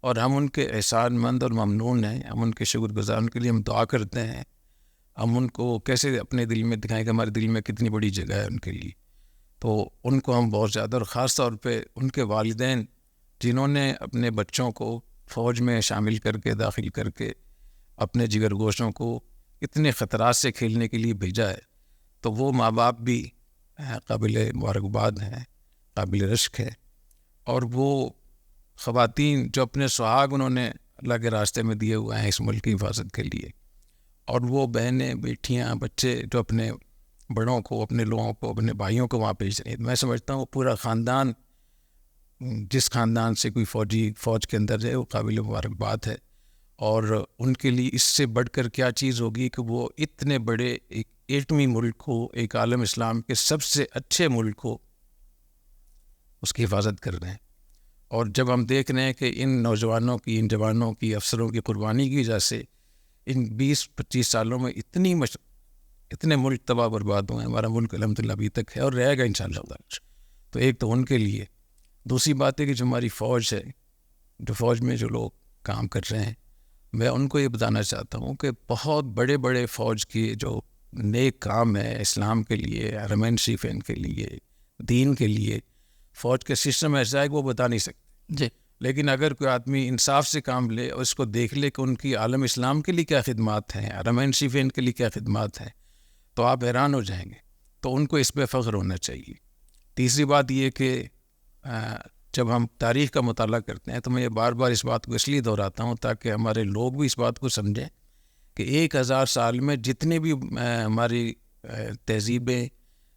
اور ہم ان کے احسان مند اور ممنون ہیں، ہم ان کے شکر گزار، ان کے لیے ہم دعا کرتے ہیں۔ ہم ان کو کیسے اپنے دل میں دکھائیں کہ ہمارے دل میں کتنی بڑی جگہ ہے ان کے لیے، تو ان کو ہم بہت زیادہ، اور خاص طور پہ ان کے والدین جنہوں نے اپنے بچوں کو فوج میں شامل کر کے، داخل کر کے اپنے جگر گوشوں کو اتنے خطرات سے کھیلنے کے لیے بھیجا ہے، تو وہ ماں باپ بھی قابل مبارکباد ہیں، قابل رشک ہیں۔ اور وہ خواتین جو اپنے سہاگ انہوں نے اللہ کے راستے میں دیے ہوئے ہیں اس ملک کی حفاظت کے لیے، اور وہ بہنیں، بیٹیاں، بچے جو اپنے بڑوں کو، اپنے لوگوں کو، اپنے بھائیوں کو وہاں بھیج رہے ہیں، میں سمجھتا ہوں پورا خاندان، جس خاندان سے کوئی فوج کے اندر ہے، وہ قابل مبارکباد ہے۔ اور ان کے لیے اس سے بڑھ کر کیا چیز ہوگی کہ وہ اتنے بڑے ایک ایٹمی ملک کو، ایک عالم اسلام کے سب سے اچھے ملک کو، اس کی حفاظت کر رہے ہیں۔ اور جب ہم دیکھ رہے ہیں کہ ان نوجوانوں کی، ان جوانوں کی، افسروں کی قربانی کی وجہ سے ان 20-25 سالوں میں اتنے ملک تباہ برباد ہوئے ہیں، ہمارا ملک الحمدللہ ابھی تک ہے اور رہے گا انشاءاللہ۔ تو ایک تو ان کے لیے، دوسری بات ہے کہ جو ہماری فوج ہے، جو فوج میں جو لوگ کام کر رہے ہیں، میں ان کو یہ بتانا چاہتا ہوں کہ بہت بڑے بڑے فوج کی جو نیک کام ہے اسلام کے لیے، حرمین شریفین کے لیے، دین کے لیے، فوج کے سسٹم ایسا ہے کہ وہ بتا نہیں سکتے۔ جی، لیکن اگر کوئی آدمی انصاف سے کام لے اور اس کو دیکھ لے کہ ان کی عالم اسلام کے لیے کیا خدمات ہیں، حرمین شریفین کے لیے کیا خدمات ہیں، تو آپ حیران ہو جائیں گے۔ تو ان کو اس پہ فخر ہونا چاہیے۔ تیسری بات یہ کہ جب ہم تاریخ کا مطالعہ کرتے ہیں تو میں یہ بار بار اس بات کو اس لیے دہراتا ہوں تاکہ ہمارے لوگ بھی اس بات کو سمجھیں کہ 1000 سال میں جتنے بھی ہماری تہذیبیں،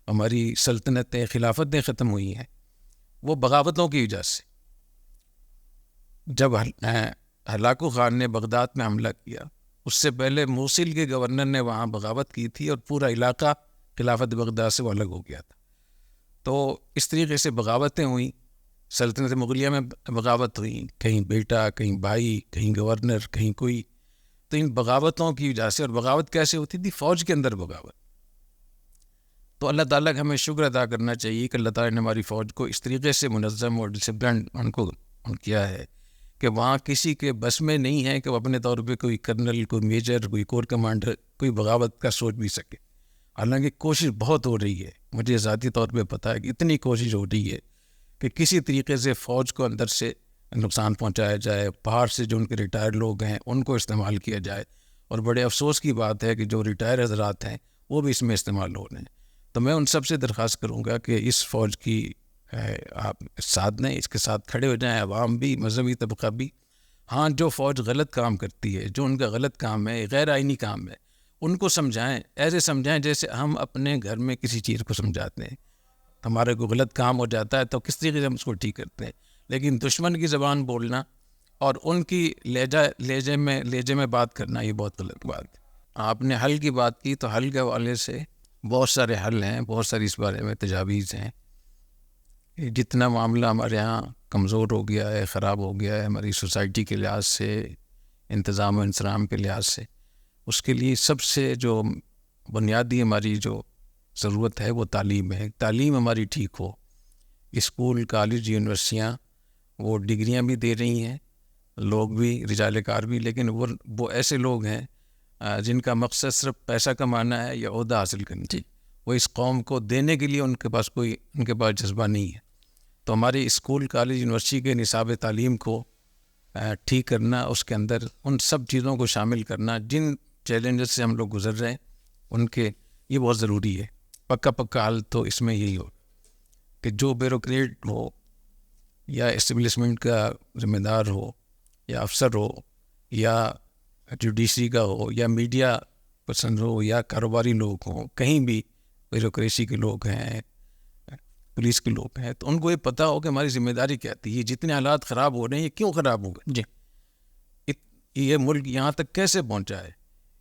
ہماری سلطنتیں، خلافتیں ختم ہوئی ہیں، وہ بغاوتوں کی وجہ سے۔ جب ہلاکو خان نے بغداد میں حملہ کیا، اس سے پہلے موصل کے گورنر نے وہاں بغاوت کی تھی اور پورا علاقہ خلافت بغداد سے وہ الگ ہو گیا تھا۔ تو اس طریقے سے بغاوتیں ہوئیں، سلطنت مغلیہ میں بغاوت ہوئی، کہیں بیٹا، کہیں بھائی، کہیں گورنر، کہیں کوئی۔ تو ان بغاوتوں کی وجہ سے، اور بغاوت کیسے ہوتی تھی؟ فوج کے اندر بغاوت۔ تو اللہ تعالیٰ کا ہمیں شکر ادا کرنا چاہیے کہ اللہ تعالیٰ نے ہماری فوج کو اس طریقے سے منظم اور ڈسپلن ان کیا ہے کہ وہاں کسی کے بس میں نہیں ہے کہ وہ اپنے طور پہ کوئی کرنل، کوئی میجر، کوئی کور کمانڈر کوئی بغاوت کا سوچ بھی سکے۔ حالانکہ کوشش بہت ہو رہی ہے، مجھے ذاتی طور پہ پتہ ہے کہ اتنی کوشش ہو رہی ہے کہ کسی طریقے سے فوج کو اندر سے نقصان پہنچایا جائے، باہر سے جو ان کے ریٹائرڈ لوگ ہیں ان کو استعمال کیا جائے، اور بڑے افسوس کی بات ہے کہ جو ریٹائر حضرات ہیں وہ بھی اس میں استعمال ہو رہے ہیں. تو میں ان سب سے درخواست کروں گا کہ اس فوج کی آپ ساتھ دیں، اس کے ساتھ کھڑے ہو جائیں، عوام بھی، مذہبی طبقہ بھی. ہاں جو فوج غلط کام کرتی ہے، جو ان کا غلط کام ہے، غیر آئینی کام ہے، ان کو سمجھائیں، ایسے سمجھائیں جیسے ہم اپنے گھر میں کسی چیز کو سمجھاتے ہیں. ہمارے کو غلط کام ہو جاتا ہے تو کس طریقے سے ہم اس کو ٹھیک کرتے ہیں. لیکن دشمن کی زبان بولنا اور ان کی لہجے میں بات کرنا یہ بہت غلط بات ہے. آپ نے حل کی بات کی تو حل کے حوالے سے بہت سارے حل ہیں، بہت ساری اس بارے میں تجاویز ہیں. جتنا معاملہ ہمارے ہاں کمزور ہو گیا ہے، خراب ہو گیا ہے ہماری سوسائٹی کے لحاظ سے، انتظام و انصرام کے لحاظ سے، اس کے لیے سب سے جو بنیادی ہماری جو ضرورت ہے وہ تعلیم ہے. تعلیم ہماری ٹھیک ہو. اسکول، کالج، یونیورسٹیاں وہ ڈگریاں بھی دے رہی ہیں، لوگ بھی، رجال کار بھی، لیکن وہ ایسے لوگ ہیں جن کا مقصد صرف پیسہ کمانا ہے یا عہدہ حاصل کرنا. جی. وہ اس قوم کو دینے کے لیے ان کے پاس جذبہ نہیں ہے. تو ہمارے اسکول، کالج، یونیورسٹی کے نصاب تعلیم کو ٹھیک کرنا، اس کے اندر ان سب چیزوں کو شامل کرنا جن چیلنجز سے ہم لوگ گزر رہے ہیں ان کے، یہ بہت ضروری ہے. پکا حل تو اس میں یہی ہو کہ جو بیوروکریٹ ہو یا اسٹیبلشمنٹ کا ذمہ دار ہو یا افسر ہو یا جوڈیشری کا ہو یا میڈیا پسند ہو یا کاروباری لوگ ہوں، کہیں بھی بیوروکریسی کے لوگ ہیں، پولیس کے لوگ ہیں، تو ان کو یہ پتہ ہو کہ ہماری ذمہ داری کیا تھی. یہ جتنے حالات خراب ہو رہے ہیں یہ کیوں خراب ہو گئے؟ جی. یہ ملک یہاں تک کیسے پہنچا ہے؟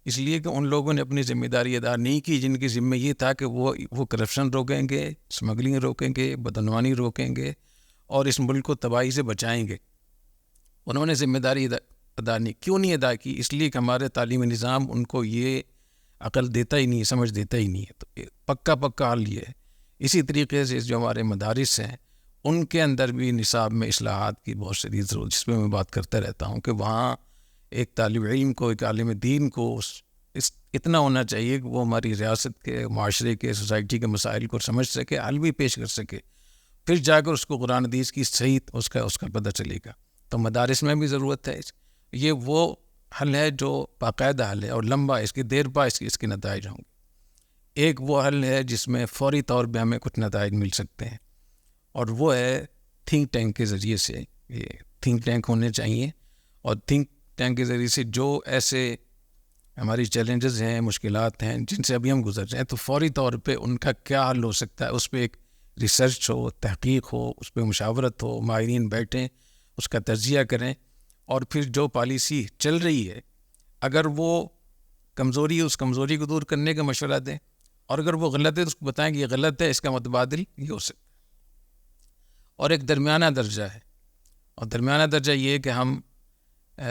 اس لیے کہ ان لوگوں نے اپنی ذمہ داری ادا نہیں کی جن کے ذمہ یہ تھا کہ وہ کرپشن روکیں گے، اسمگلنگ روکیں گے، بدعنوانی روکیں گے اور اس ملک کو تباہی سے بچائیں گے. انہوں نے ذمہ داری ادا نہیں. کیوں نہیں ادا کی؟ اس لیے کہ ہمارے تعلیمی نظام ان کو یہ عقل دیتا ہی نہیں، سمجھ دیتا ہی نہیں ہے. تو پکا حل یہ ہے. اسی طریقے سے جو ہمارے مدارس ہیں ان کے اندر بھی نصاب میں اصلاحات کی بہت شدید ضرورت، جس پہ میں بات کرتا رہتا ہوں کہ وہاں ایک طالب علم کو، ایک عالم دین کو اتنا ہونا چاہیے کہ وہ ہماری ریاست کے، معاشرے کے، سوسائٹی کے مسائل کو سمجھ سکے، حل بھی پیش کر سکے، پھر جا کر اس کو قرآن حدیث کی صحیح اس کا پتہ چلے گا. تو مدارس میں بھی ضرورت ہے. یہ وہ حل ہے جو باقاعدہ حل ہے اور لمبا، اس کی دیر پا اس کے نتائج ہوں گے. ایک وہ حل ہے جس میں فوری طور پہ ہمیں کچھ نتائج مل سکتے ہیں اور وہ ہے تھنک ٹینک کے ذریعے سے. یہ تھنک ٹینک ہونے چاہیے اور تھنک ٹینک کے ذریعے سے جو ایسے ہماری چیلنجز ہیں، مشکلات ہیں جن سے ابھی ہم گزر رہے ہیں، تو فوری طور پہ ان کا کیا حل ہو سکتا ہے، اس پہ ایک ریسرچ ہو، تحقیق ہو، اس پہ مشاورت ہو، ماہرین بیٹھیں، اس کا تجزیہ کریں اور پھر جو پالیسی چل رہی ہے اگر وہ کمزوری ہے اس کمزوری کو دور کرنے کا مشورہ دیں، اور اگر وہ غلط ہے تو اس کو بتائیں کہ یہ غلط ہے، اس کا متبادل یہ ہو سکتا ہے. اور ایک درمیانہ درجہ ہے، اور درمیانہ درجہ یہ ہے کہ ہم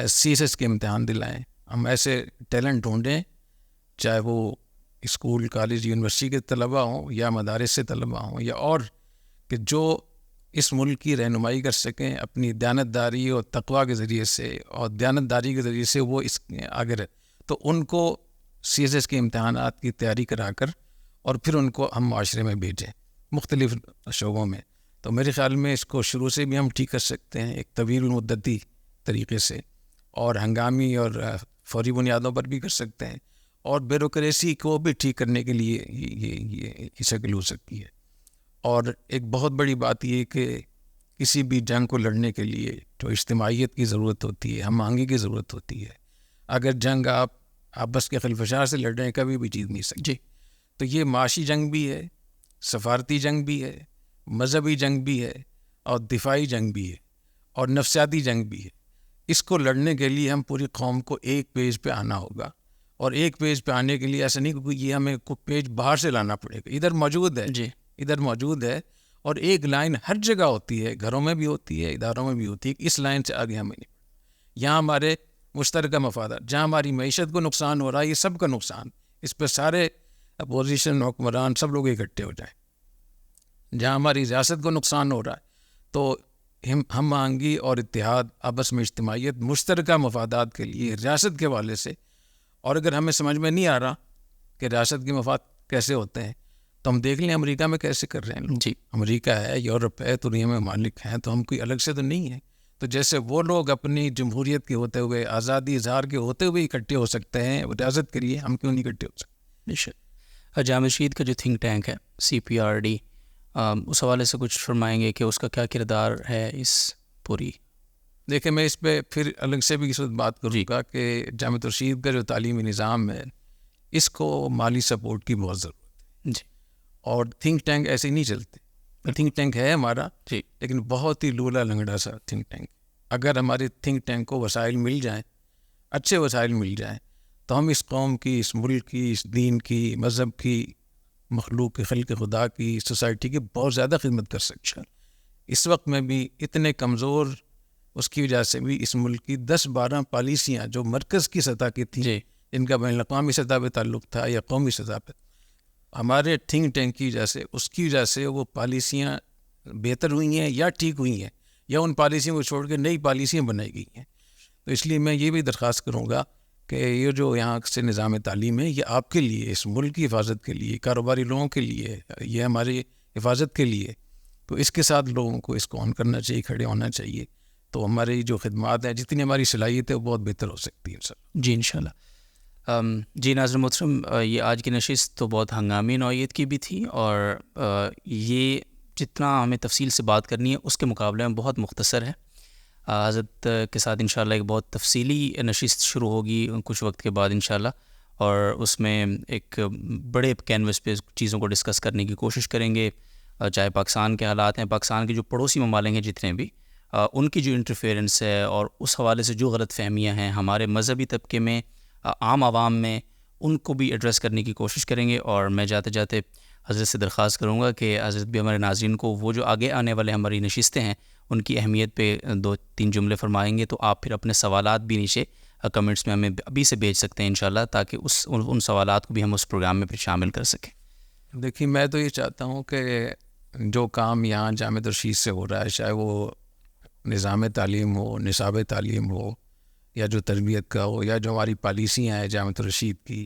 سی ایس ایس کے امتحان دلائیں. ہم ایسے ٹیلنٹ ڈھونڈیں، چاہے وہ اسکول، کالج، یونیورسٹی کے طلباء ہوں یا مدارس سے طلباء ہوں یا اور، کہ جو اس ملک کی رہنمائی کر سکیں اپنی دیانتداری اور تقویٰ کے ذریعے سے، اور دیانتداری کے ذریعے سے وہ اس آگے رہے، تو ان کو سی ایس ایس کے امتحانات کی تیاری کرا کر اور پھر ان کو ہم معاشرے میں بھیجیں مختلف شعبوں میں. تو میرے خیال میں اس کو شروع سے بھی ہم ٹھیک کر سکتے ہیں ایک طویل مدتی طریقے سے، اور ہنگامی اور فوری بنیادوں پر بھی کر سکتے ہیں، اور بیوروکریسی کو بھی ٹھیک کرنے کے لیے یہ شکل ہو سکتی ہے. اور ایک بہت بڑی بات یہ کہ کسی بھی جنگ کو لڑنے کے لیے جو اجتماعیت کی ضرورت ہوتی ہے، ہم آہنگی کی ضرورت ہوتی ہے. اگر جنگ آپ آپس کے خلفشار سے لڑ رہے ہیں کبھی بھی جیت نہیں سکتے. تو یہ معاشی جنگ بھی ہے، سفارتی جنگ بھی ہے، مذہبی جنگ بھی ہے، اور دفاعی جنگ بھی ہے، اور نفسیاتی جنگ بھی ہے. اس کو لڑنے کے لیے ہم پوری قوم کو ایک پیج پہ آنا ہوگا، اور ایک پیج پہ آنے کے لیے ایسا نہیں کہ یہ ہمیں کوئی پیج باہر سے لانا پڑے گا، ادھر موجود ہے. ادھر موجود ہے، اور ایک لائن ہر جگہ ہوتی ہے، گھروں میں بھی ہوتی ہے، اداروں میں بھی ہوتی ہے. اس لائن سے آگے ہمیں نہیں، یہاں ہمارے مشترکہ مفادات، جہاں ہماری معیشت کو نقصان ہو رہا ہے، یہ سب کا نقصان، اس پہ سارے اپوزیشن، حکمران، سب لوگ اکٹھے ہو جائیں. جہاں ہماری ریاست کو نقصان ہو رہا ہے تو ہم آہنگی اور اتحاد، آپس میں اجتماعیت، مشترکہ مفادات کے لیے ریاست کے حوالے سے. اور اگر ہمیں سمجھ میں نہیں آ رہا کہ ریاست کے مفاد کیسے ہوتے ہیں تو ہم دیکھ لیں امریکہ میں کیسے کر رہے ہیں. امریکہ ہے، یورپ ہے، دنیا میں ممالک ہیں، تو ہم کوئی الگ سے تو نہیں ہیں. تو جیسے وہ لوگ اپنی جمہوریت کے ہوتے ہوئے، آزادی اظہار کے ہوتے ہوئے اکٹھے ہو سکتے ہیں ریاست کے لیے، ہم کیوں نہیں اکٹھے ہو سکتے؟ جامع رشید کا جو تھنک ٹینک ہے CPRD، اس حوالے سے کچھ فرمائیں گے کہ اس کا کیا کردار ہے اس پوری؟ دیکھیں، میں اس پہ پھر الگ سے بھی اس وقت بات کروں گا کہ جامع رشید کا جو تعلیمی نظام ہے اس کو مالی سپورٹ کی بہت ضرورت ہے جی، اور تھنک ٹینک ایسے ہی نہیں چلتے. تھنک ٹینک ہے ہمارا جی، لیکن بہت ہی لولا لنگڑا سا تھنک ٹینک. اگر ہمارے تھنک ٹینک کو وسائل مل جائیں، اچھے وسائل مل جائیں، تو ہم اس قوم کی، اس ملک کی، اس دین کی، مذہب کی، مخلوق کی، خلق خدا کی، سوسائٹی کی بہت زیادہ خدمت کر سکتے ہیں. اس وقت میں بھی اتنے کمزور، اس کی وجہ سے بھی اس ملک کی 10-12 پالیسیاں جو مرکز کی سطح کی تھیں، جی، جن کا بین الاقوامی سطح پہ تعلق تھا یا قومی سطح پہ، ہمارے تھنک ٹینک کی وجہ سے، اس کی وجہ سے وہ پالیسیاں بہتر ہوئی ہیں یا ٹھیک ہوئی ہیں، یا ان پالیسیوں کو چھوڑ کے نئی پالیسیاں بنائی گئی ہیں. تو اس لیے میں یہ بھی درخواست کروں گا کہ یہ جو یہاں سے نظام تعلیم ہے، یہ آپ کے لیے، اس ملک کی حفاظت کے لیے، کاروباری لوگوں کے لیے، یہ ہماری حفاظت کے لیے، تو اس کے ساتھ لوگوں کو اس کو آن کرنا چاہیے، کھڑے ہونا چاہیے. تو ہماری جو خدمات ہیں، جتنی ہماری صلاحیت ہے، وہ بہت بہتر ہو سکتی ہے سر. جی انشاءاللہ. جی ناظرین محترم، یہ آج کی نشست تو بہت ہنگامی نوعیت کی بھی تھی، اور یہ جتنا ہمیں تفصیل سے بات کرنی ہے اس کے مقابلے میں بہت مختصر ہے. حضرت کے ساتھ انشاءاللہ ایک بہت تفصیلی نشست شروع ہوگی کچھ وقت کے بعد انشاءاللہ، اور اس میں ایک بڑے کینوس پہ چیزوں کو ڈسکس کرنے کی کوشش کریں گے، چاہے پاکستان کے حالات ہیں، پاکستان کے جو پڑوسی ممالک ہیں جتنے بھی، ان کی جو انٹرفیئرنس ہے، اور اس حوالے سے جو غلط فہمیاں ہیں ہمارے مذہبی طبقے میں، عام عوام میں، ان کو بھی ایڈریس کرنے کی کوشش کریں گے. اور میں جاتے جاتے حضرت سے درخواست کروں گا کہ حضرت بھی ہمارے ناظرین کو وہ جو آگے آنے والے ہماری نشستیں ہیں ان کی اہمیت پہ 2-3 جملے فرمائیں گے. تو آپ پھر اپنے سوالات بھی نیچے کمنٹس میں ہمیں ابھی سے بھیج سکتے ہیں انشاءاللہ، تاکہ ان سوالات کو بھی ہم اس پروگرام میں پھر شامل کر سکیں. دیکھیے، میں تو یہ چاہتا ہوں کہ جو کام یہاں جامع رشید سے ہو رہا ہے، چاہے وہ نظام تعلیم ہو، نصاب تعلیم ہو، یا جو تربیت کا ہو، یا جو ہماری پالیسیاں ہیں جامع رشید کی،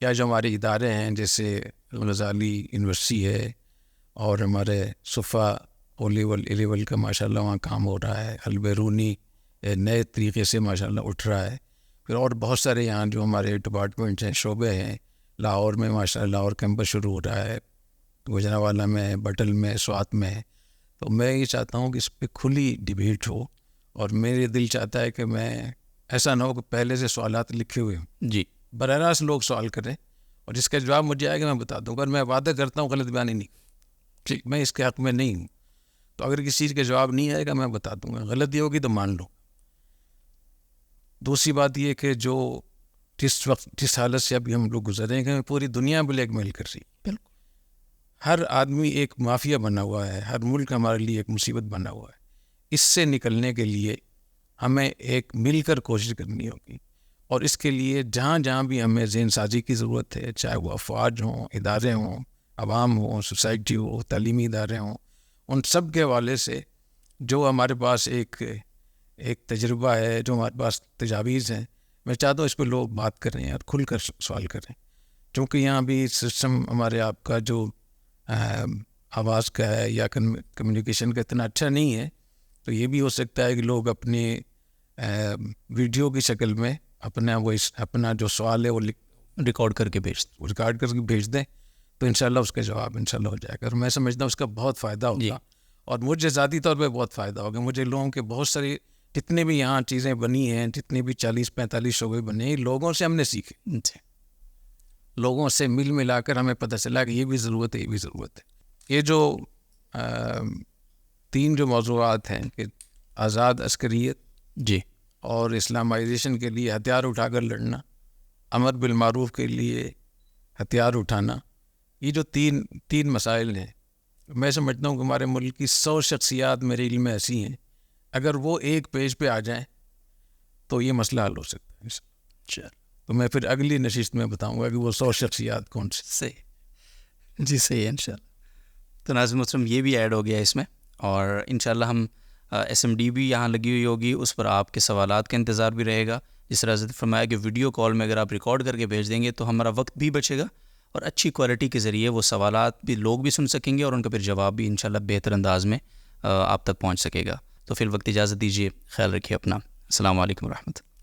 یا جو ہمارے ادارے ہیں جیسے غزالی یونیورسٹی ہے، اور ہمارے صفا او لیول کا ماشاءاللہ وہاں کام ہو رہا ہے، البیرونی نئے طریقے سے ماشاءاللہ اٹھ رہا ہے. پھر اور بہت سارے یہاں جو ہمارے ڈپارٹمنٹس ہیں، شعبے ہیں، لاہور میں ماشاءاللہ لاہور کیمپس شروع ہو رہا ہے، گوجرانوالہ میں، بٹل میں، سوات میں. تو میں یہ چاہتا ہوں کہ اس پہ کھلی ڈبیٹ ہو، اور میرے دل چاہتا ہے کہ میں ایسا نہ ہو کہ پہلے سے سوالات لکھے ہوئے ہوں، جی، براہ راست لوگ سوال کریں، اور جس کا جواب مجھے آئے گا میں بتا دوں گا. اور میں وعدہ کرتا ہوں غلط بیانی نہیں، ٹھیک، میں اس کے حق میں نہیں ہوں. تو اگر کسی چیز کا جواب نہیں آئے گا میں بتا دوں گا، غلطی ہوگی تو مان لو. دوسری بات یہ کہ جس حالت سے ابھی ہم لوگ گزرے ہیں، پوری دنیا بلیک میل کر رہی ہے. بالکل. ہر آدمی ایک مافیا بنا ہوا ہے، ہر ملک ہمارے لیے ایک مصیبت بنا ہوا ہے. اس سے نکلنے کے لیے ہمیں ایک مل کر کوشش کرنی ہوگی، اور اس کے لیے جہاں جہاں بھی ہمیں ذہن سازی کی ضرورت ہے، چاہے وہ افواج ہوں، ادارے ہوں، عوام ہوں، سوسائٹی ہو، تعلیمی ادارے ہوں، ان سب کے حوالے سے جو ہمارے پاس ایک تجربہ ہے، جو ہمارے پاس تجاویز ہیں، میں چاہتا ہوں اس پہ لوگ بات کریں اور کھل کر سوال کریں. چونکہ یہاں بھی سسٹم ہمارے آپ کا جو آواز کا ہے یا کمیونیکیشن کا اتنا اچھا نہیں ہے، تو یہ بھی ہو سکتا ہے کہ لوگ اپنے ویڈیو کی شکل میں اپنا جو سوال ہے وہ ریکارڈ کر کے بھیج دیں، تو انشاءاللہ اس کا جواب انشاءاللہ ہو جائے گا. اور میں سمجھتا ہوں اس کا بہت فائدہ ہوگا، اور مجھے ذاتی طور پہ بہت فائدہ ہوگا. مجھے لوگوں کے بہت ساری جتنے بھی یہاں چیزیں بنی ہیں، جتنے بھی 40-45 شعبے بنے ہیں، لوگوں سے ہم نے سیکھے. لوگوں سے ملا کر ہمیں پتہ چلا کہ یہ بھی ضرورت ہے، یہ بھی ضرورت ہے. یہ جو 3 جو موضوعات ہیں کہ آزاد عسکریت، جی، اور اسلامائزیشن کے لیے ہتھیار اٹھا کر لڑنا، امر بالمعروف کے لیے ہتھیار اٹھانا، یہ جو تین مسائل ہیں، میں سمجھتا ہوں کہ ہمارے ملک کی 100 شخصیات میرے علم میں ایسی ہیں، اگر وہ ایک پیج پہ آ جائیں تو یہ مسئلہ حل ہو سکتا ہے. چل، تو میں پھر اگلی نشست میں بتاؤں گا کہ وہ 100 شخصیات کون سی. صحیح، جی صحیح ہے انشاءاللہ. تو ناظرین محترم، یہ بھی ایڈ ہو گیا اس میں، اور انشاءاللہ ہم SMD بھی یہاں لگی ہوئی ہوگی، اس پر آپ کے سوالات کا انتظار بھی رہے گا. جس طرح حضرت فرمایا کہ ویڈیو کال میں اگر آپ ریکارڈ کر کے بھیج دیں گے تو ہمارا وقت بھی بچے گا، اور اچھی کوالٹی کے ذریعے وہ سوالات بھی لوگ بھی سن سکیں گے، اور ان کا پھر جواب بھی انشاءاللہ بہتر انداز میں آپ تک پہنچ سکے گا. تو فی الوقت اجازت دیجیے، خیال رکھیے اپنا. السلام علیکم ورحمۃ اللہ.